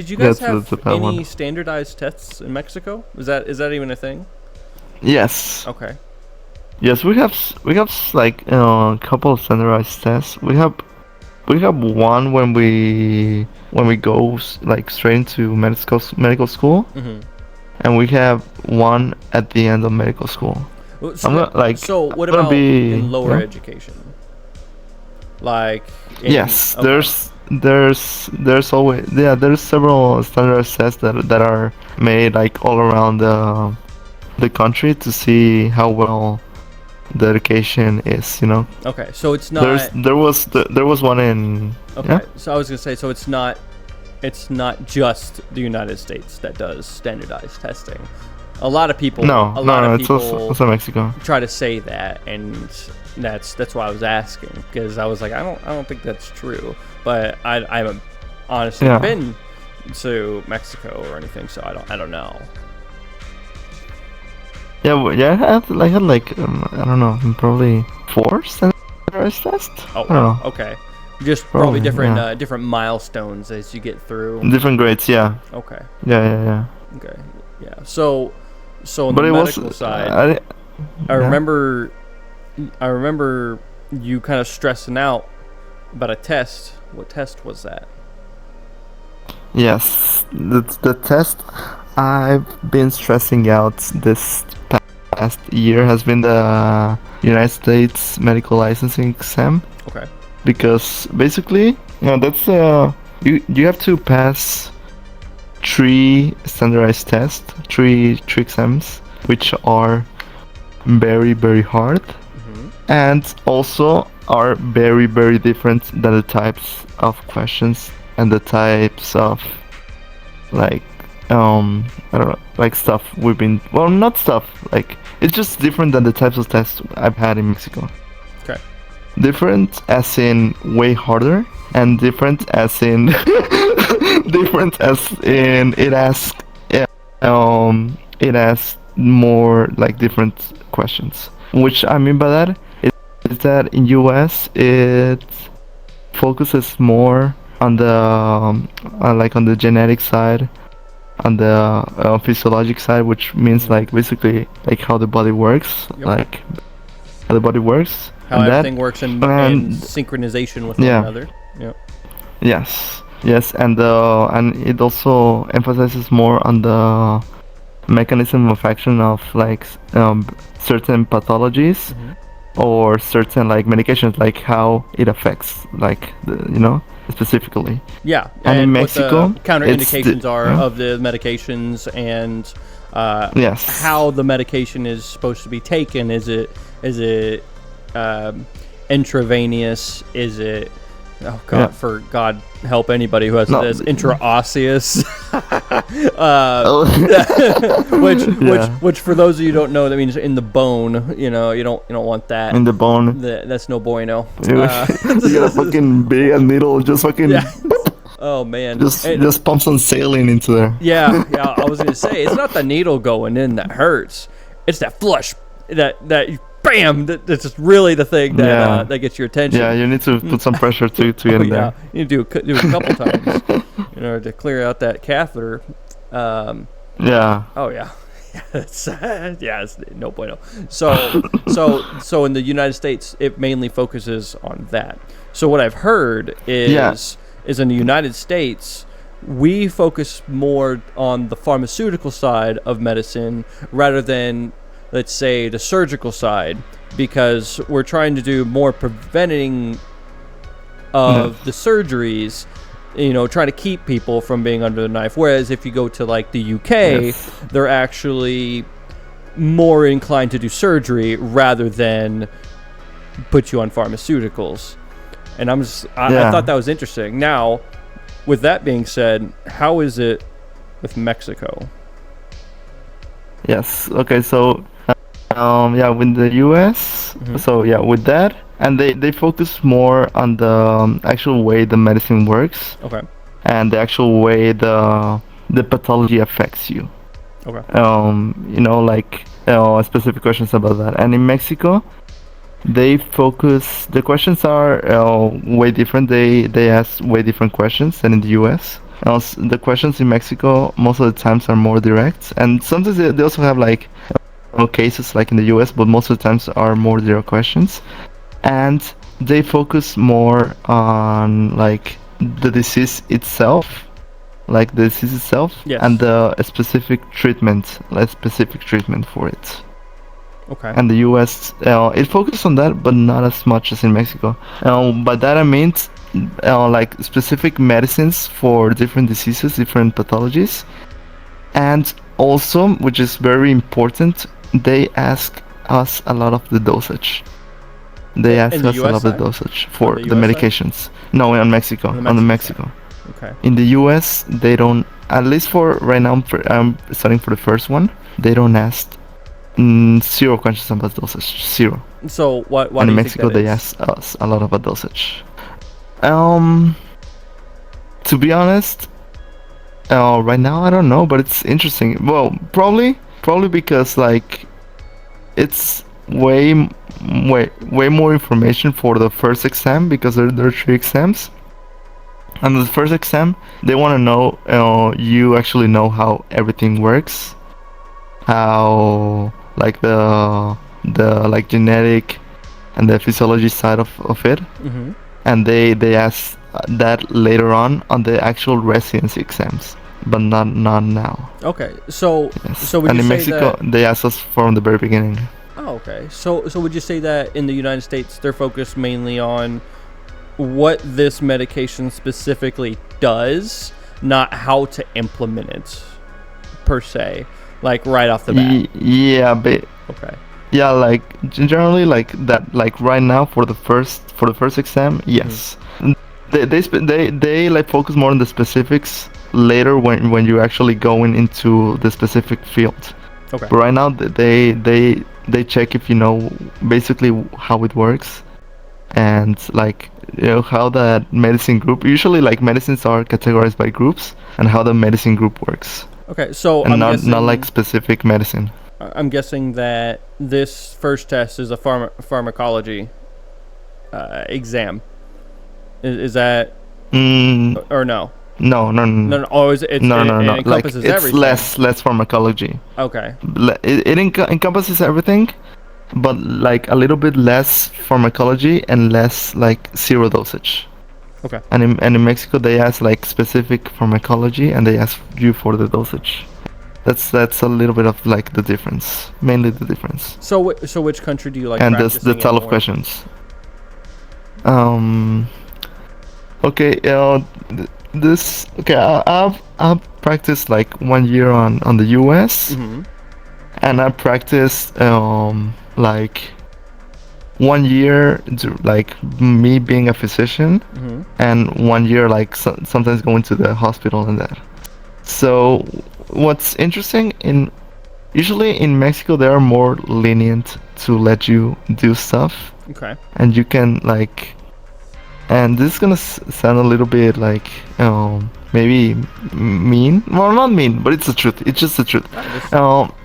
you guys have any standardized tests in Mexico? Is that even a thing? Yes. Okay. Yes, we have like a couple of standardized tests. We have one when we go like straight into medical school, and we have one at the end of medical school. So what about in lower education? Like there's always there's several standardized tests that are made like all around the country to see how well the education is, you know. Okay, so it's not. There was one in. Okay, yeah? So I was gonna say, so it's not just the United States that does standardized testing. A lot of people. No, a lot of it's people also Mexico. try to say that, and that's why I was asking, because I was like, I don't think that's true, but I haven't honestly been to Mexico or anything, so I don't know. Yeah, I had like I don't know, probably 4 standardized tests. Oh, wow. Okay. Just probably different different milestones as you get through. Different grades, yeah. Okay. Yeah. Okay. Yeah. So on the medical side, I remember you kind of stressing out about a test. What test was that? Yes, the test I've been stressing out this past year has been the United States medical licensing exam. Okay. Because basically, that's you have to pass 3 standardized tests, three exams, which are very, very hard, and also are very, very different than the types of questions and the types of like I don't know, like stuff we've been, well, not stuff, like it's just different than the types of tests I've had in Mexico. Okay. Different as in way harder, and different as in it asks more like different questions. Which I mean by that is that in US it focuses more on the like on the genetic side, on the physiologic side, which means like basically like how the body works, like how the body works. How everything works in synchronization with one another. Yep. Yes, and it also emphasizes more on the mechanism of action of like certain pathologies or certain like medications, like how it affects like specifically. Yeah, and in Mexico, what the counterindications are of the medications, and how the medication is supposed to be taken. Is it intravenous? Is it, oh God, for God help anybody who has this, intraosseous? Which for those of you who don't know, that means in the bone. You don't want that in the bone. That's no bueno. You got a fucking big needle, just fucking. Yeah. Oh man! Just pump some saline into there. Yeah. I was gonna say, it's not the needle going in that hurts. It's that flush that bam! That's just really the thing that gets your attention. Yeah, you need to put some pressure to get in there. You need to do it a couple times in order to clear out that catheter. Oh yeah. It's no bueno. So in the United States, it mainly focuses on that. So what I've heard is in the United States, we focus more on the pharmaceutical side of medicine rather than, let's say, the surgical side, because we're trying to do more preventing of the surgeries, trying to keep people from being under the knife. Whereas if you go to like the UK, they're actually more inclined to do surgery rather than put you on pharmaceuticals. And I thought that was interesting. Now, with that being said, how is it with Mexico? Yes. Okay. So, with the US, with that, and they focus more on the actual way the medicine works. Okay. And the actual way the pathology affects you. Okay. Specific questions about that. And in Mexico, they focus. The questions are way different. They ask way different questions than in the US. The questions in Mexico most of the times are more direct, and sometimes they also have like cases like in the US, but most of the times are more direct questions, and they focus more on like the disease itself, and the specific treatment for it. Okay. And the US, it focuses on that, but not as much as in Mexico. By that I mean like specific medicines for different diseases, different pathologies, and also, which is very important, they ask us a lot of the dosage. They ask us a lot of the dosage for the medications. No, on Mexico. On the Mexico. Okay. In the US, they don't. At least for right now, I'm studying for the first one. they don't ask zero questions about dosage, zero. So why and do in you Mexico think that they is? ask us a lot about dosage. To be honest, right now I don't know, but it's interesting. Well, probably because like it's way more information for the first exam, because there are 3 exams. And the first exam, they want to know you actually know how everything works, how like the like genetic and the physiology side of it. Mm-hmm. And they ask that later on the actual residency exams, but not now. Okay, so Yes. so would And you in say Mexico, that? they ask us from the very beginning. Oh, okay. So would you say that in the United States they're focused mainly on what this medication specifically does, not how to implement it per se, like right off the bat? Yeah, but Okay. yeah, like generally like that, like right now for the first exam, yes. They like focus more on the specifics later when you're actually going into the specific field. Okay. But right now they check if you know basically how it works, and like how that medicine group, usually like medicines are categorized by groups, and how the medicine group works, Okay. So and I'm not guessing like specific medicine. I'm guessing that this first test is a pharmacology exam. Is that or no? No. No. Oh, it No. Like encompasses it's everything. less pharmacology. Okay. It encompasses everything, but like a little bit less pharmacology and less like zero dosage. Okay. And in Mexico they ask like specific pharmacology, and they ask you for the dosage. That's a little bit of like the difference, mainly the difference. So which country do you like And practicing the style in of more? questions. Okay. I've practiced like 1 year on the US. Mm-hmm. And I practiced like 1 year like me being a physician, Mm-hmm. and 1 year like sometimes going to the hospital and that. So what's interesting, usually in Mexico they are more lenient to let you do stuff, Okay. and you can like, and this is gonna sound a little bit like maybe mean. Well, not mean, but it's the truth. It's just the truth. That's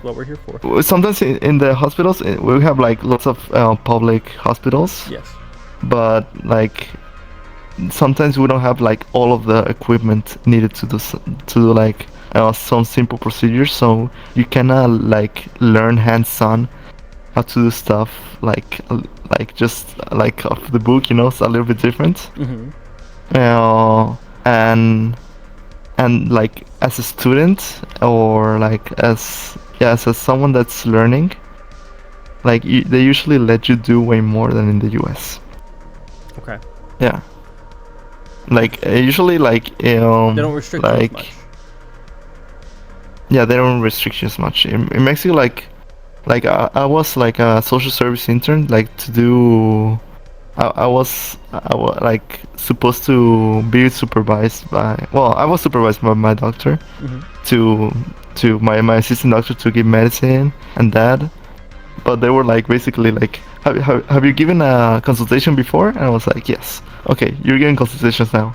what we're here for. Sometimes in the hospitals we have like lots of public hospitals, Yes. but like sometimes we don't have like all of the equipment needed to do like some simple procedures, so you cannot like learn hands-on how to do stuff like just like off the book, it's a little bit different. Mm-hmm. And like as a student, or like as someone that's learning, like they usually let you do way more than in the US. Okay. Yeah. Like usually like They don't restrict you as like much. yeah, they don't restrict you as much. In Mexico, like I was like a social service intern, like to do. I was like supposed to be supervised by. Well, I was supervised by my doctor, Mm-hmm. to my assistant doctor to give medicine and that. But they were like basically like, have you given a consultation before? And I was like, yes. Okay, you're giving consultations now.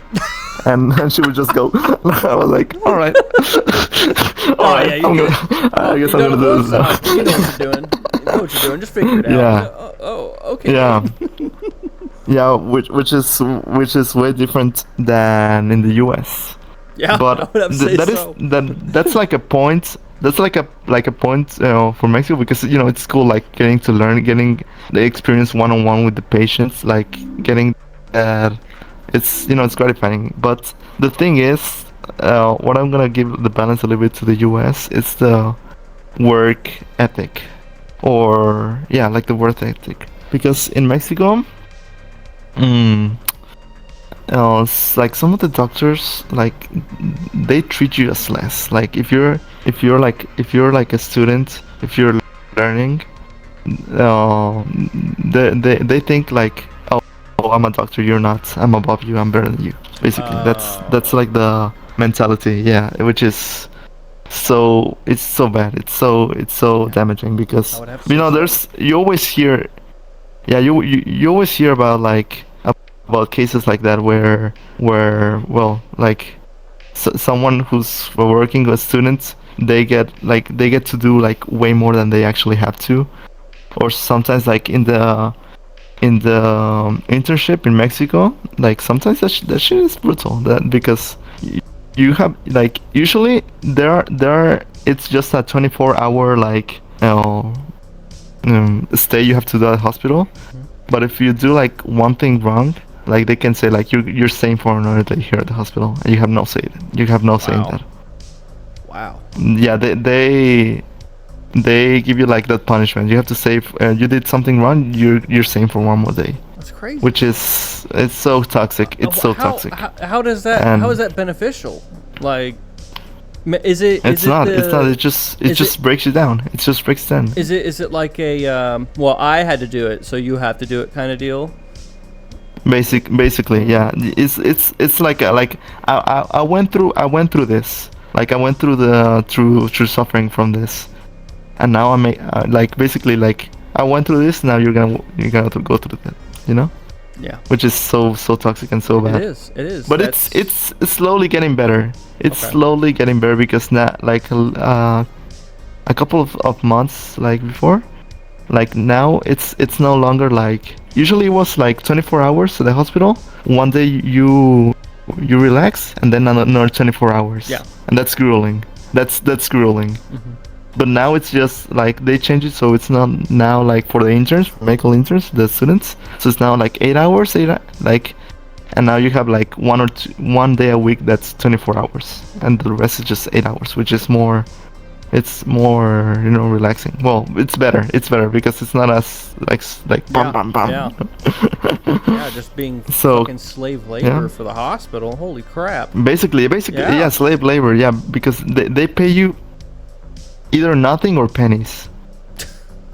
and she would just go. I was like, all right. All right, yeah, you I guess I'm done gonna do this now. You know what you're doing. You know what you're doing. Just figure it out. Yeah. Okay. Yeah. Yeah, which is way different than in the US. Yeah. But I would have to say that is so. that's like a point. That's like a point for Mexico, because it's cool, like getting to learn, getting the experience one-on-one with the patients, like getting that. It's it's gratifying. But the thing is, what I'm gonna give the balance a little bit to the US is the work ethic, or like the work ethic, because in Mexico, like some of the doctors, like they treat you as less. Like if you're like a student, if you're learning, they think like, oh, I'm a doctor, you're not. I'm above you. I'm better than you. Basically, that's like the mentality. Yeah, which is So it's so bad. It's so damaging because there's you always hear, yeah, you always hear about like about cases like that where well like someone who's working as students, they get to do like way more than they actually have to, or sometimes like in the internship in Mexico, like sometimes that shit is brutal. That because you have like usually there are it's just a 24-hour like stay you have to do at hospital. Mm-hmm. But if you do like one thing wrong, like they can say like you're staying for another day here at the hospital and you have no say. You have no say in that. Wow. Yeah, they give you like that punishment. You have to say if you did something wrong, you're staying for one more day. That's crazy. Which is it's so toxic. It's so toxic. How does that? How is that beneficial? Like, is it? It's not. It just breaks you down. It just breaks down. Is it like a well, I had to do it, so you have to do it kind of deal? Basically, yeah. It's like I went through this. Like I went through through suffering from this, and now I'm like basically like I went through this. Now you're gonna go through that. You know? Yeah. Which is so toxic and so bad. It is. But it's slowly getting better. It's slowly getting better because now like a couple of months like before, like now it's no longer like usually it was like 24 hours at the hospital. One day you relax and then another 24 hours. Yeah. And that's grueling. That's grueling. Mm-hmm. But now it's just like they change it so it's not now like for the interns, for medical interns, the students. So it's now like 8 hours, like, and now you have like one day a week that's 24 hours, and the rest is just 8 hours, which is more. It's more relaxing. Well, it's better. It's better because it's not as like bam bam bam. Yeah. Yeah, just being fucking slave labor for the hospital. Holy crap. Basically, yeah, slave labor. Yeah, because they pay you either nothing or pennies.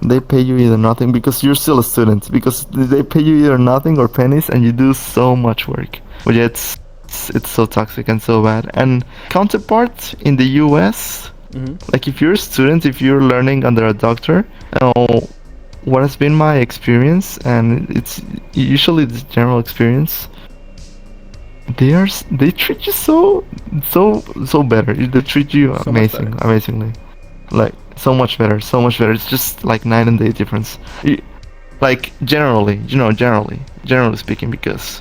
They pay you either nothing because you're still a student. Because they pay you either nothing or pennies, and you do so much work. But yeah, it's so toxic and so bad. And counterpart in the U.S. Mm-hmm. Like if you're a student, if you're learning under a doctor, what has been my experience, and it's usually the general experience, they treat you so better. They treat you amazingly, like so much better. It's just like night and day difference. Like generally speaking, because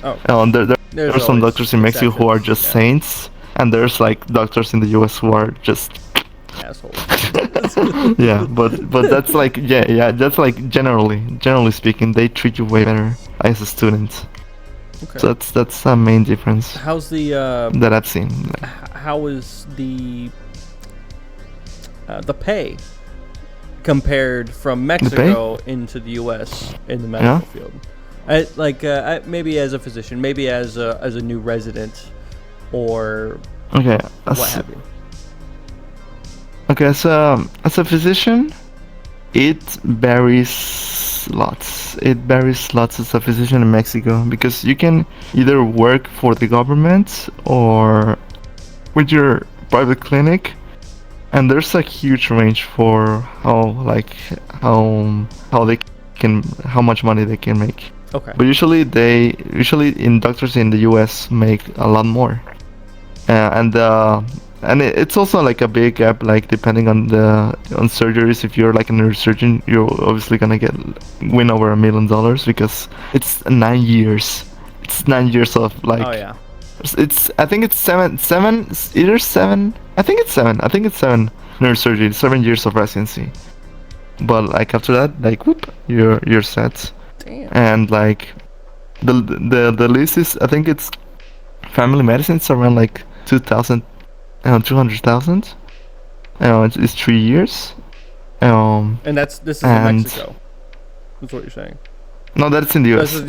there are some doctors in Mexico who are just saints, and there's like doctors in the US who are just assholes. Yeah, but that's like that's like generally speaking, they treat you way better as a student. Okay. So that's a main difference. How's the that I've seen? How is the pay compared from Mexico into the U.S. in the medical field? Maybe as a physician, maybe as a new resident, or what have you. Okay, so as a physician, it varies lots. It varies lots as a physician in Mexico because you can either work for the government or with your private clinic, and there's a huge range for how much money they can make. Okay. But usually in doctors in the US make a lot more, and it's also like a big gap, like depending on surgeries. If you're like a neurosurgeon, you're obviously gonna win over $1 million because it's 9 years. It's 9 years of like. Oh yeah. I think it's seven neurosurgery, 7 years of residency. But like after that, like whoop, you're set. Damn. And like the least is, I think it's family medicine. It's around like 200,000. It's 3 years. And this is in Mexico. That's what you're saying. No, that's in the US. This is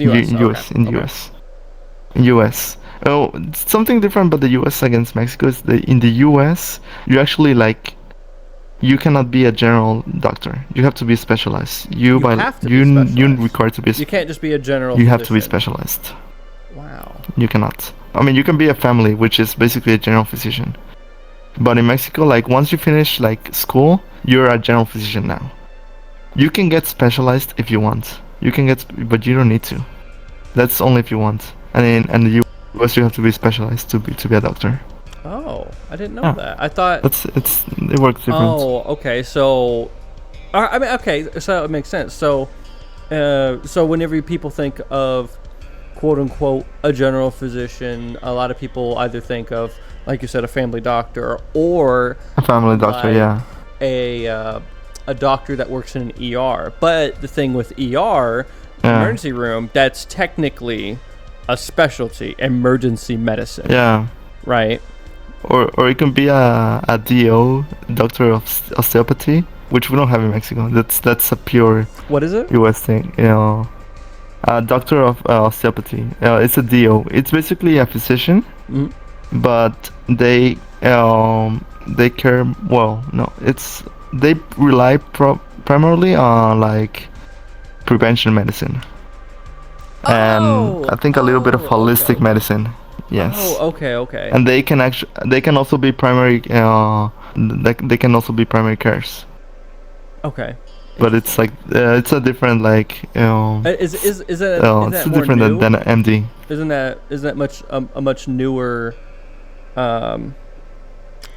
in the US. In US. Oh, something different about the US against Mexico is that in the US you actually you cannot be a general doctor. You have to be specialized. You're required to be. You can't just be a general. You have to be specialized. Wow. You cannot. I mean, you can be a family, which is basically a general physician. But in Mexico, like once you finish like school, you're a general physician now. You can get specialized if you want. You can get, but you don't need to. That's only if you want. And in the US, you have to be specialized to be a doctor. Oh, I didn't know that. I thought it works different. Oh, okay. So, I mean, okay. So it makes sense. So, whenever people think of quote unquote a general physician, a lot of people either think of, like you said, a family doctor or a family doctor, yeah, a doctor that works in an ER. But the thing with ER, emergency room, that's technically a specialty, emergency medicine. Yeah. Right. Or it can be a DO, doctor of osteopathy, which we don't have in Mexico. That's a pure. What is it? US thing, you know. A doctor of osteopathy. It's a DO. It's basically a physician, but they care. Well, no, they rely primarily on like prevention medicine, and I think a little bit of holistic medicine. Yes. Oh, okay. And they can also be primary. They can also be primary cares. Okay. But it's like it's a different like. Is that it's more different new? than MD. Isn't that much a much newer? I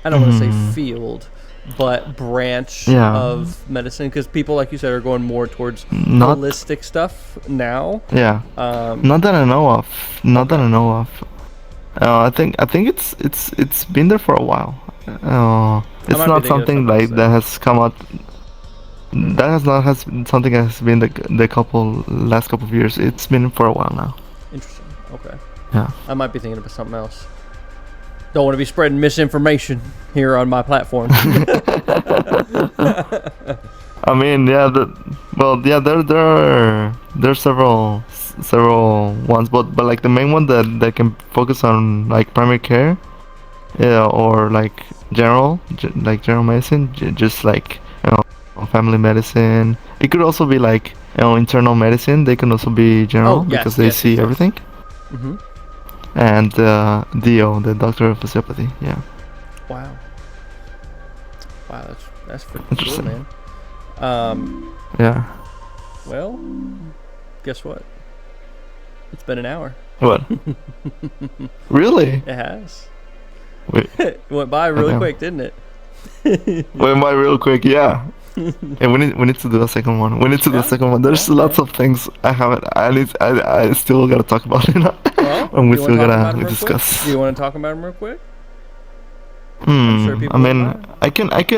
don't want to say field, but branch of medicine, because people, like you said, are going more towards holistic stuff now. Yeah. Not that I know of. I think it's been there for a while. It's not something like that has come out. That has something that has been the last couple of years. It's been for a while now. Interesting. Okay. Yeah. I might be thinking about something else. Don't want to be spreading misinformation here on my platform. I mean, yeah. There are several ones, but like the main one that can focus on like primary care, or like general medicine, just like family medicine. It could also be like internal medicine. They can also be general because they see everything. Mm-hmm. And DO, the doctor of osteopathy. Yeah. Wow, that's pretty cool, man. Yeah. Well, guess what? It's been an hour. What? Really? It has. Wait. It went by really quick, didn't it? Went by real quick, yeah. And we need to do a second one. There's lots of things I haven't. I still gotta talk about it. Well, and we still gotta discuss. Do you want to talk about them real quick? I mean, I could like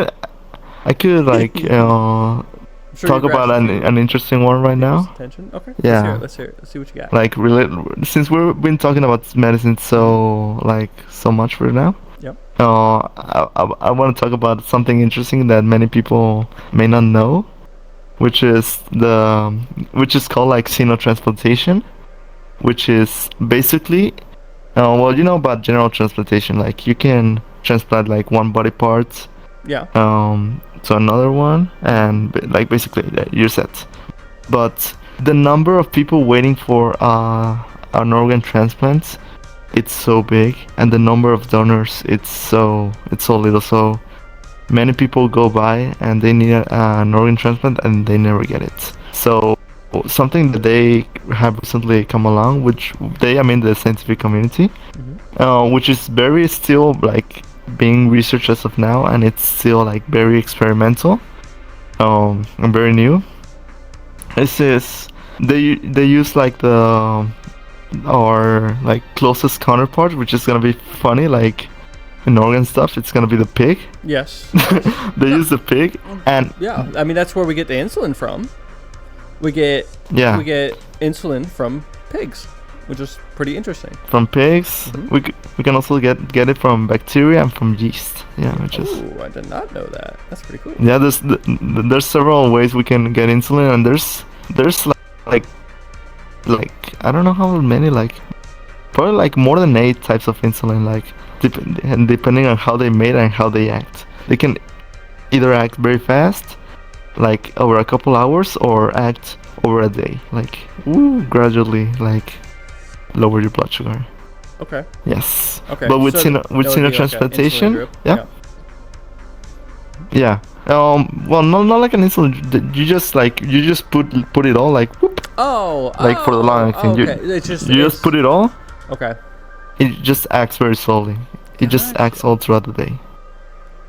talk about an interesting one right now. Attention. Okay. Yeah. Let's hear it. Let's see what you got. Like since we've been talking about medicine so much for now. Yep. I want to talk about something interesting that many people may not know, which is called like xenotransplantation, which is basically, well, you know about general transplantation, like you can transplant like one body part, to another one, and like basically you're set. But the number of people waiting for an organ transplant, it's so big, and the number of donors, it's so little. So many people go by and they need an organ transplant and they never get it. So something that they have recently come along, I mean the scientific community, which is very still like being researched as of now, and it's still like very experimental, and very new. This is they use like our like closest counterpart, which is gonna be funny, like in organ stuff, it's gonna be the pig. Yes. They use the pig, and I mean that's where we get the insulin from. We get insulin from pigs, which is pretty interesting. From pigs, we can also get it from bacteria and from yeast. Yeah, which is. Ooh, I did not know that. That's pretty cool. Yeah, there's several ways we can get insulin, and there's like I don't know how many, like probably like more than 8 types of insulin, like depending on how they made and how they act. They can either act very fast, like over a couple hours, or act over a day, like gradually like lower your blood sugar. Okay. Yes. Okay. But with xenotransplantation, Yeah. Well, not like an insulin. You just put it all like whoop. Like for the long acting. Okay. You just put it all. Okay. It just acts very slowly. It just acts all throughout the day.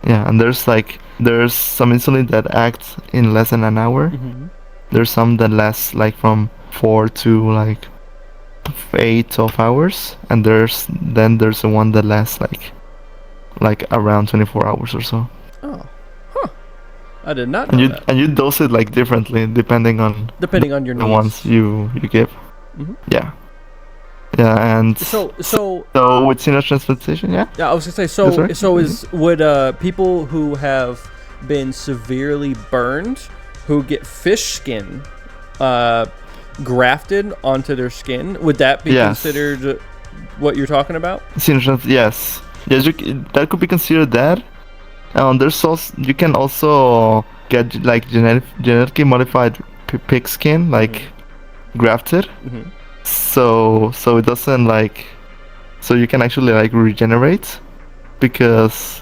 Yeah, and there's some insulin that acts in less than an hour. Mm-hmm. There's some that lasts like from 4 to like 8-12 hours, and there's the one that lasts like around 24 hours or so. Oh, huh. I did not know that. And you dose it like differently depending on your the needs. ones you give. Mm-hmm. Yeah. Yeah, and so with xenotransplantation, yeah. Yeah, I was gonna say would people who have been severely burned, who get fish skin, grafted onto their skin, would that be considered what you're talking about? Yes, that could be considered that. There's also, you can also get like genetically modified pig skin, like grafted. Mm-hmm. So it doesn't like, so you can actually like regenerate, because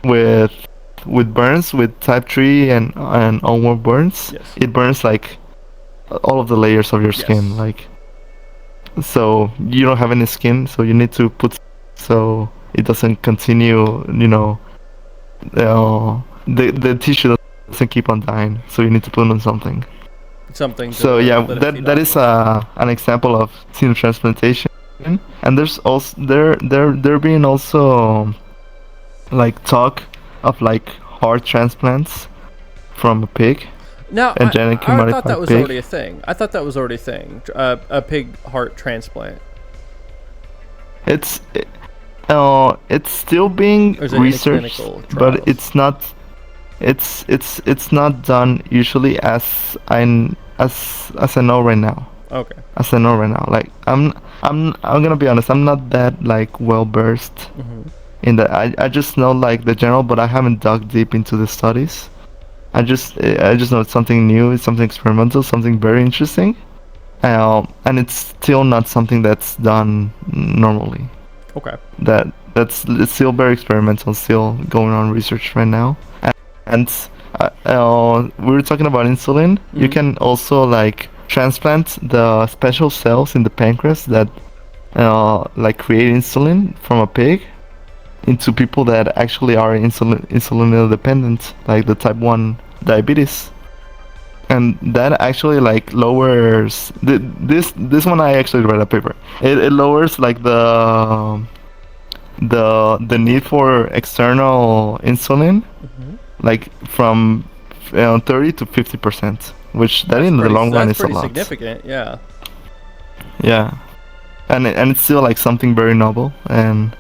with burns, with type 3 and onward burns, it burns like all of the layers of your skin, like, so you don't have any skin, so you need to put, so it doesn't continue, the tissue doesn't keep on dying, so you need to put on something. So yeah, that is an example of xenotransplantation, and there's also there being also like talk of like heart transplants from a pig. Now, I thought that was already a thing. A pig heart transplant. It's still being researched, but it's not. It's not done usually as I know right now. Okay. As I know right now, like I'm gonna be honest. I'm not that like well versed in that. I just know like the general, but I haven't dug deep into the studies. I just know it's something new. It's something experimental. Something very interesting. And it's still not something that's done normally. Okay. It's still very experimental. Still going on research right now. And we were talking about insulin. You can also like transplant the special cells in the pancreas that like create insulin from a pig into people that actually are insulin dependent, like the type 1 diabetes. And that actually like lowers this one. I actually read a paper. It lowers like the need for external insulin, like from 30 to 50%, which that in the long run is a lot. That's pretty significant, yeah. Yeah, and it's still like something very novel, and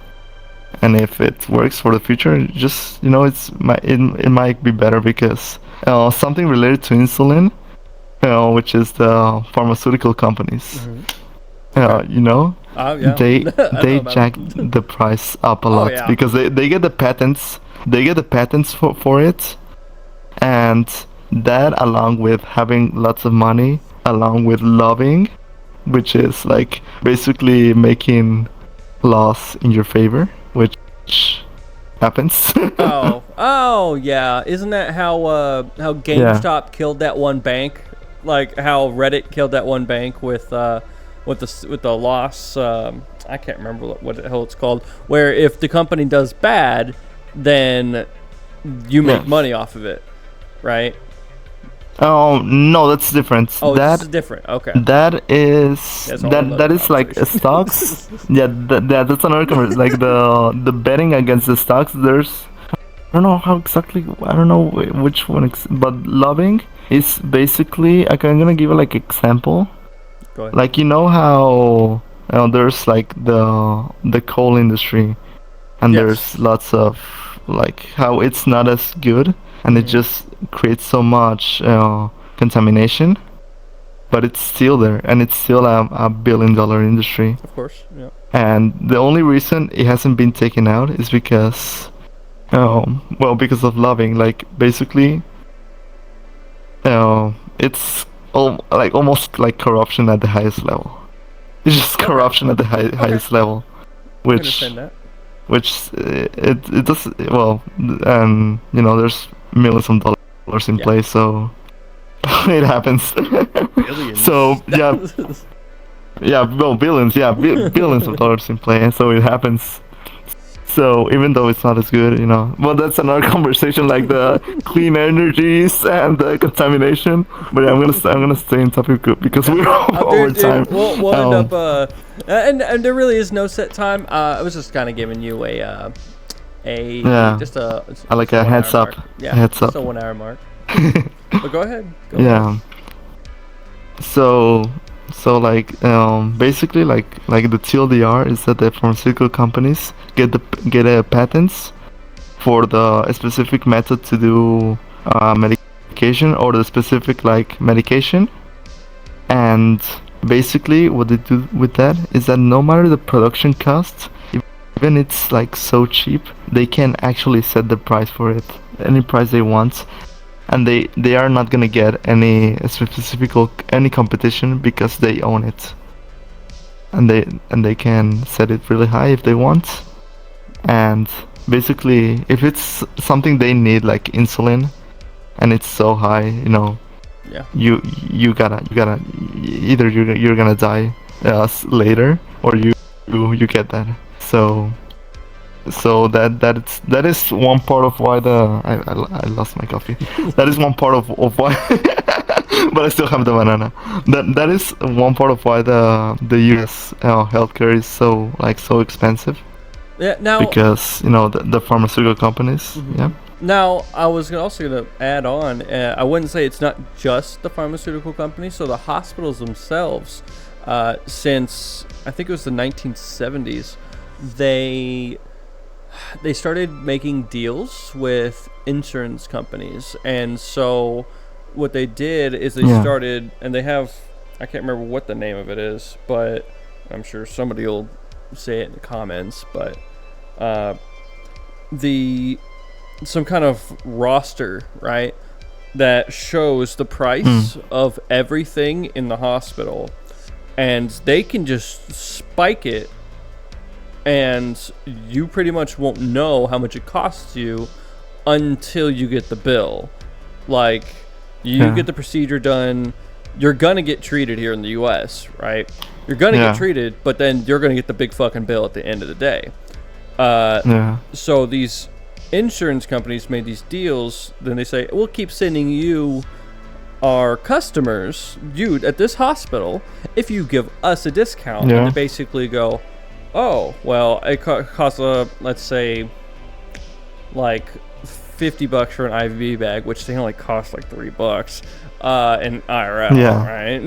if it works for the future, just it might be better, because something related to insulin, which is the pharmaceutical companies, they jack the price up a lot, because they get the patents. They get the patents for it, and that, along with having lots of money, along with lobbying, which is like basically making laws in your favor, which happens. oh yeah, isn't that how GameStop killed that one bank? Like how Reddit killed that one bank with the loss. I can't remember what the hell it's called. Where if the company does bad, then you make money off of it, right? Oh no, that's different. That's different. Okay. That is like stocks. That's another conversation. Like the betting against the stocks. I don't know how exactly. I don't know which one. But lobbying is basically. I'm gonna give you like example. Go ahead. Like how there's like the coal industry, and there's lots of like how it's not as good, and it just creates so much contamination, but it's still there, and it's still a $1 billion industry. Of course, yeah. And the only reason it hasn't been taken out is because because of lobbying. Like basically it's almost like corruption at the highest level. It's just corruption at the highest level, which which it does well, and there's millions of dollars in play, so it happens. Billions. So well, billions, billions of dollars in play, and so it happens. So even though it's not as good, well, that's another conversation, like the clean energies and the contamination. But I'm gonna stay in topic because we're over time. We'll end up, and there really is no set time. I was just kind of giving you a heads up. Yeah, heads up. So 1 hour mark. But go ahead. Go ahead. So basically like the TLDR is that the pharmaceutical companies get patents for the specific method to do medication or the specific medication, and basically what they do with that is that no matter the production cost, even it's so cheap, they can actually set the price for it, any price they want. And they are not gonna get any any competition because they own it, and they can set it really high if they want. And basically, if it's something they need, like insulin, and it's so high, you gotta either you're gonna die later, or you get that. So that is one part of why I lost my coffee. That is one part of why, but I still have the banana. That is one part of why the U.S. healthcare is so expensive. Yeah. Now because the pharmaceutical companies. Mm-hmm. Yeah. Now I was also gonna add on. I wouldn't say it's not just the pharmaceutical companies. So the hospitals themselves, since I think it was the 1970s, they started making deals with insurance companies. And so what they did is they started, and they have, I can't remember what the name of it is, but I'm sure somebody will say it in the comments, but some kind of roster, right, that shows the price of everything in the hospital, and they can just spike it, and you pretty much won't know how much it costs you until you get the bill. Like, you get the procedure done, you're gonna get treated here in the US, right? You're gonna get treated, but then you're gonna get the big fucking bill at the end of the day. So these insurance companies made these deals. Then they say, we'll keep sending you our customers, you at this hospital, if you give us a discount. And they basically go, oh, well, it costs, let's say, like $50 for an IV bag, which they only cost like $3 in IRL, right?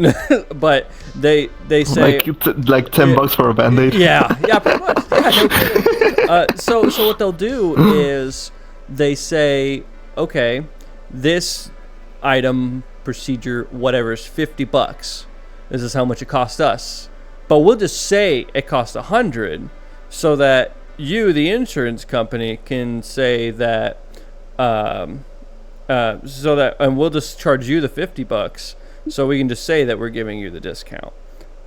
But they say like $10 for a Band-Aid. Yeah, pretty much. Yeah, no kidding. So what they'll do is they say, okay, this item, procedure, whatever, is $50. This is how much it cost us. But we'll just say it costs $100, so that you, the insurance company, can say that, and we'll just charge you the $50, so we can just say that we're giving you the discount,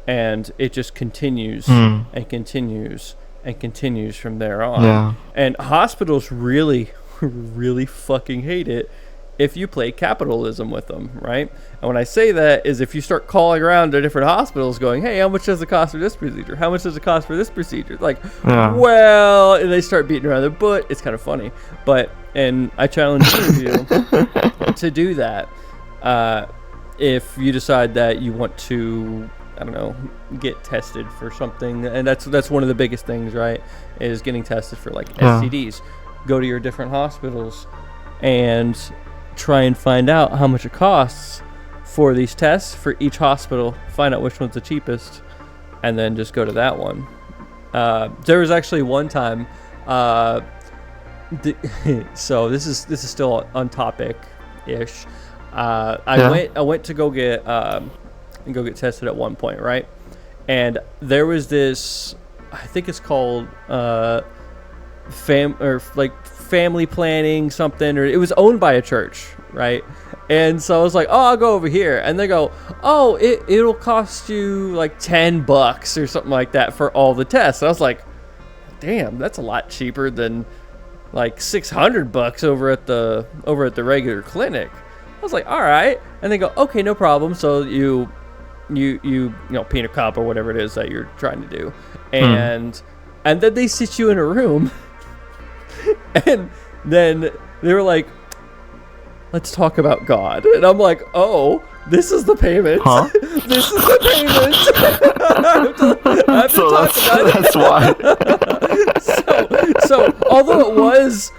and it just continues and continues and continues from there on. Yeah. And hospitals really, really fucking hate it if you play capitalism with them, right? And when I say that is if you start calling around to different hospitals going, hey, how much does it cost for this procedure? How much does it cost for this procedure? Like, well, and they start beating around their butt. It's kind of funny. And I challenge you to do that. If you decide that you want to, I don't know, get tested for something, and that's one of the biggest things, right, is getting tested for like STDs. Go to your different hospitals and try and find out how much it costs for these tests for each hospital, find out which one's the cheapest, and then just go to that one. There was actually one time, so this is still on topic ish. I went to go get tested at one point, right? And there was this, I think it's called family planning something, or it was owned by a church, right? And so I was like, oh, I'll go over here, and they go, oh, it'll cost you like $10 or something like that for all the tests. And I was like, damn, that's a lot cheaper than like $600 over at the regular clinic. I was like, all right. And they go, okay, no problem. So you peen a cup or whatever it is that you're trying to do. And then they sit you in a room and then they were like, let's talk about God. And I'm like, oh, this is the payment. Huh? This is the payment. I have to So talk about that's why. so although it was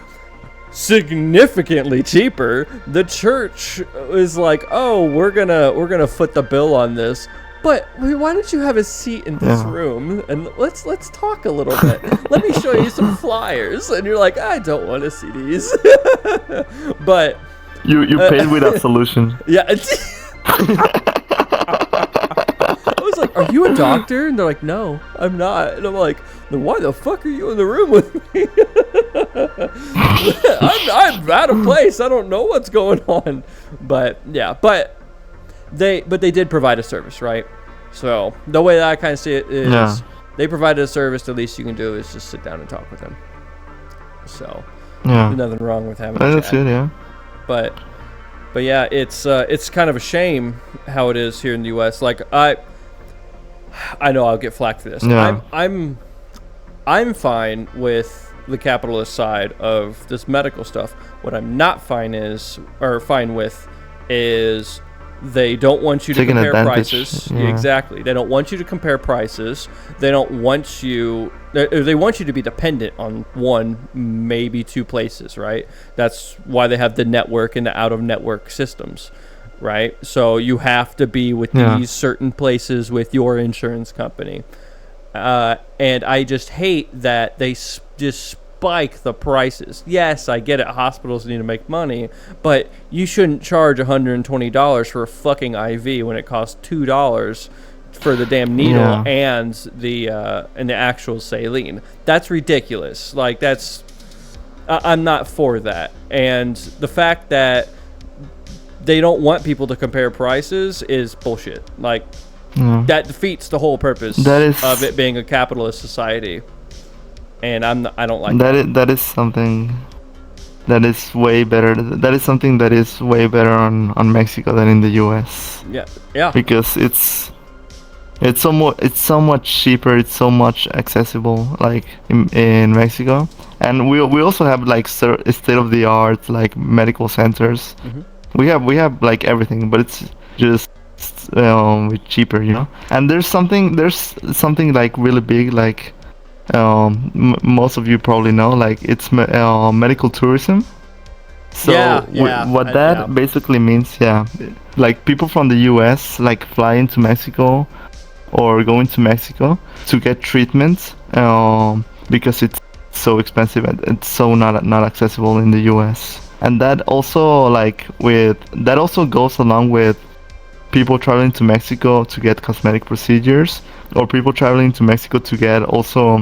significantly cheaper, the church was like, oh, we're gonna foot the bill on this. But why don't you have a seat in this room and let's talk a little bit. Let me show you some flyers. And you're like, I don't want to see these. But you paid with that solution. Yeah. I was like, are you a doctor? And they're like, no, I'm not. And I'm like, then why the fuck are you in the room with me? I'm out of place. I don't know what's going on. But yeah, but they did provide a service, right? So the way that I kind of see it is they provided a service. The least you can do is just sit down and talk with them. So there's nothing wrong with having a chat. That's good, yeah. But yeah, it's kind of a shame how it is here in the U.S. Like I know I'll get flack for this. Yeah. I'm fine with the capitalist side of this medical stuff. What I'm not fine with is they don't want you to compare prices. Yeah. Exactly. They don't want you to compare prices. They don't want you. They want you to be dependent on one, maybe two places, right? That's why they have the network and the out-of-network systems, right? So you have to be with these certain places with your insurance company. And I just hate that they just spike the prices. Yes, I get it. Hospitals need to make money, but you shouldn't charge $120 for a fucking IV when it costs $2 for the damn needle and the actual saline. That's ridiculous. Like I'm not for that. And the fact that they don't want people to compare prices is bullshit. Like that defeats the whole purpose of it being a capitalist society. And I don't like that. That is something that is way better. That is something that is way better on Mexico than in the US. Yeah. Because it's so much cheaper. It's so much accessible, like in Mexico. And we also have like state of the art like medical centers. We have like everything, but it's just cheaper, you know. And there's something like really big, like most of you probably know, like it's medical tourism. So what that basically means, like people from the US like fly into Mexico or go into Mexico to get treatment because it's so expensive and it's so not accessible in the US. And that also goes along with people traveling to Mexico to get cosmetic procedures, or people traveling to Mexico to get also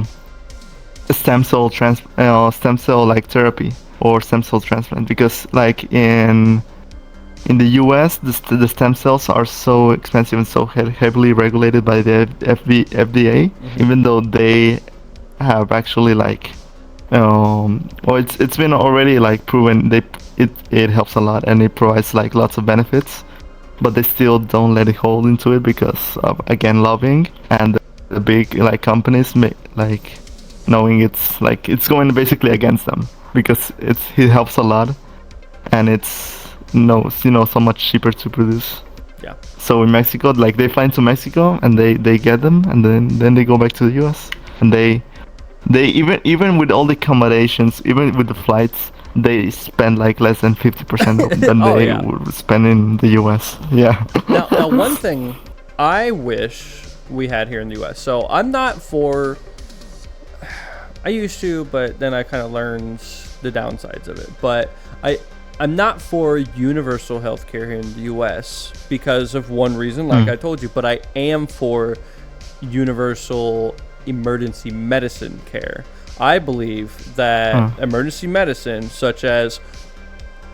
stem cell like therapy or stem cell transplant, because like in the US the stem cells are so expensive and so heavily regulated by the FDA, even though they have actually like it's been already like proven it helps a lot and it provides like lots of benefits, but they still don't let it hold into it because of, again, lobbying and the big like companies like knowing it's going basically against them because it helps a lot and it's so much cheaper to produce. So in Mexico, like they fly into Mexico and they get them and then they go back to the US, and they even with all the accommodations, even with the flights, they spend like less than 50% than they would spend in the US. Now one thing I wish we had here in the US. So I'm not for. I used to, but then I kind of learned the downsides of it. But I'm not for universal healthcare here in the US because of one reason, like I told you. But I am for universal emergency medicine care. I believe that emergency medicine, such as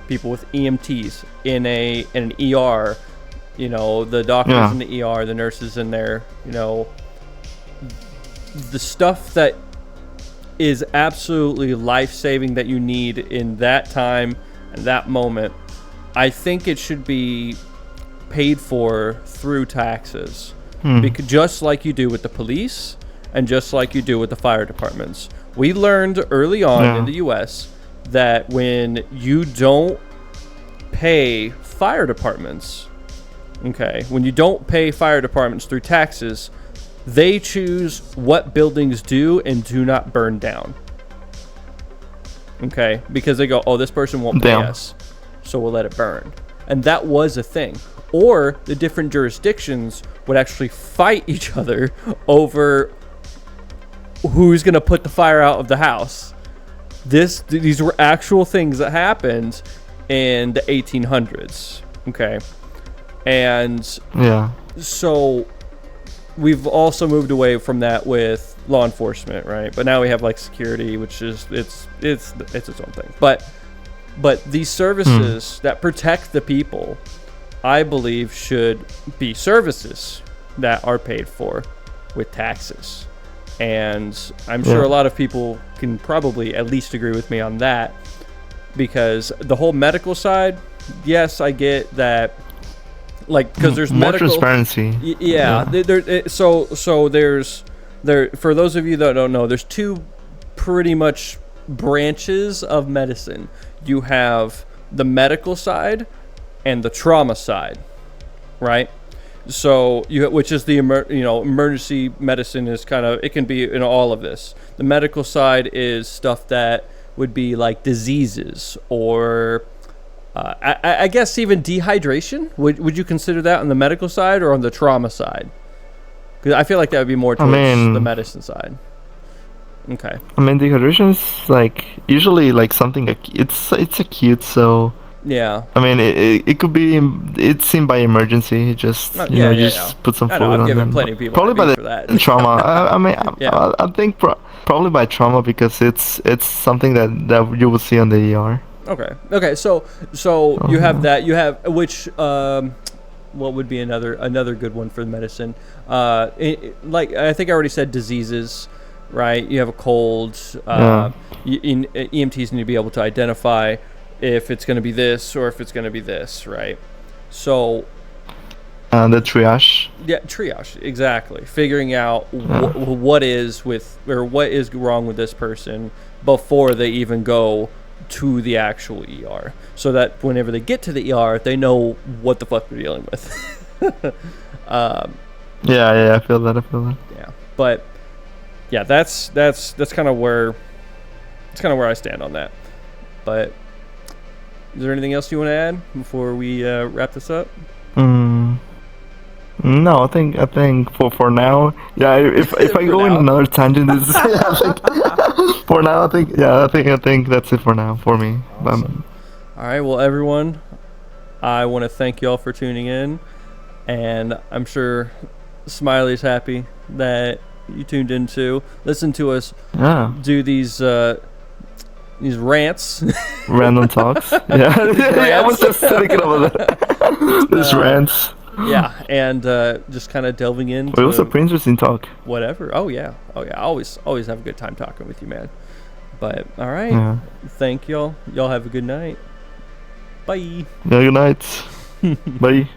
people with EMTs in an ER, the doctors in the ER, the nurses in there, the stuff that is absolutely life-saving that you need in that time and that moment, I think it should be paid for through taxes. Because just like you do with the police and just like you do with the fire departments. We learned early on in the US that when you don't pay fire departments, when you don't pay fire departments through taxes, they choose what buildings do and do not burn down. Because they go, oh, this person won't pay us, so we'll let it burn. And that was a thing. Or the different jurisdictions would actually fight each other over who's going to put the fire out of the house. These were actual things that happened in the 1800s. And so we've also moved away from that with law enforcement, right? But now we have like security, which is it's its own thing. But these services that protect the people, I believe, should be services that are paid for with taxes. And I'm sure a lot of people can probably at least agree with me on that, because the whole medical side, yes, I get that, like, because there's more medical transparency. So there's for those of you that don't know, there's two pretty much branches of medicine. You have the medical side and the trauma side, right? So which is the emergency medicine is kind of, it can be in all of this. The medical side is stuff that would be like diseases or I guess even dehydration. Would you consider that on the medical side or on the trauma side? Because I feel like that would be more towards the medicine side. Okay. I mean, dehydration is like usually like something it's acute, so. Yeah. I mean, it could be, it's seen by emergency. Just just put some fluid on them. Plenty of people probably by the trauma. I mean, I think probably by trauma, because it's something that you will see on the ER. Okay. So you have that. You have which what would be another good one for the medicine? Like I think I already said diseases, right? You have a cold. EMTs need to be able to identify if it's going to be this or if it's going to be this, right? So the triage. Yeah, triage, exactly. Figuring out what is wrong with this person before they even go to the actual ER, so that whenever they get to the ER, they know what the fuck they're dealing with. I feel that. Yeah, but yeah, that's kind of where I stand on that. But is there anything else you want to add before we wrap this up? No, I think for now, if I go in another tangent, for now, I think that's it for now for me. Awesome. All right, well, everyone, I want to thank y'all for tuning in, and I'm sure Smiley's happy that you tuned in to listen to us do these rants. Random talks. I was just thinking about that. These rants. Yeah, and just kind of delving into. It was a pretty interesting talk. Whatever. Oh yeah. Always have a good time talking with you, man. But all right. Thank y'all. Y'all have a good night. Bye. Yeah, good night. Bye.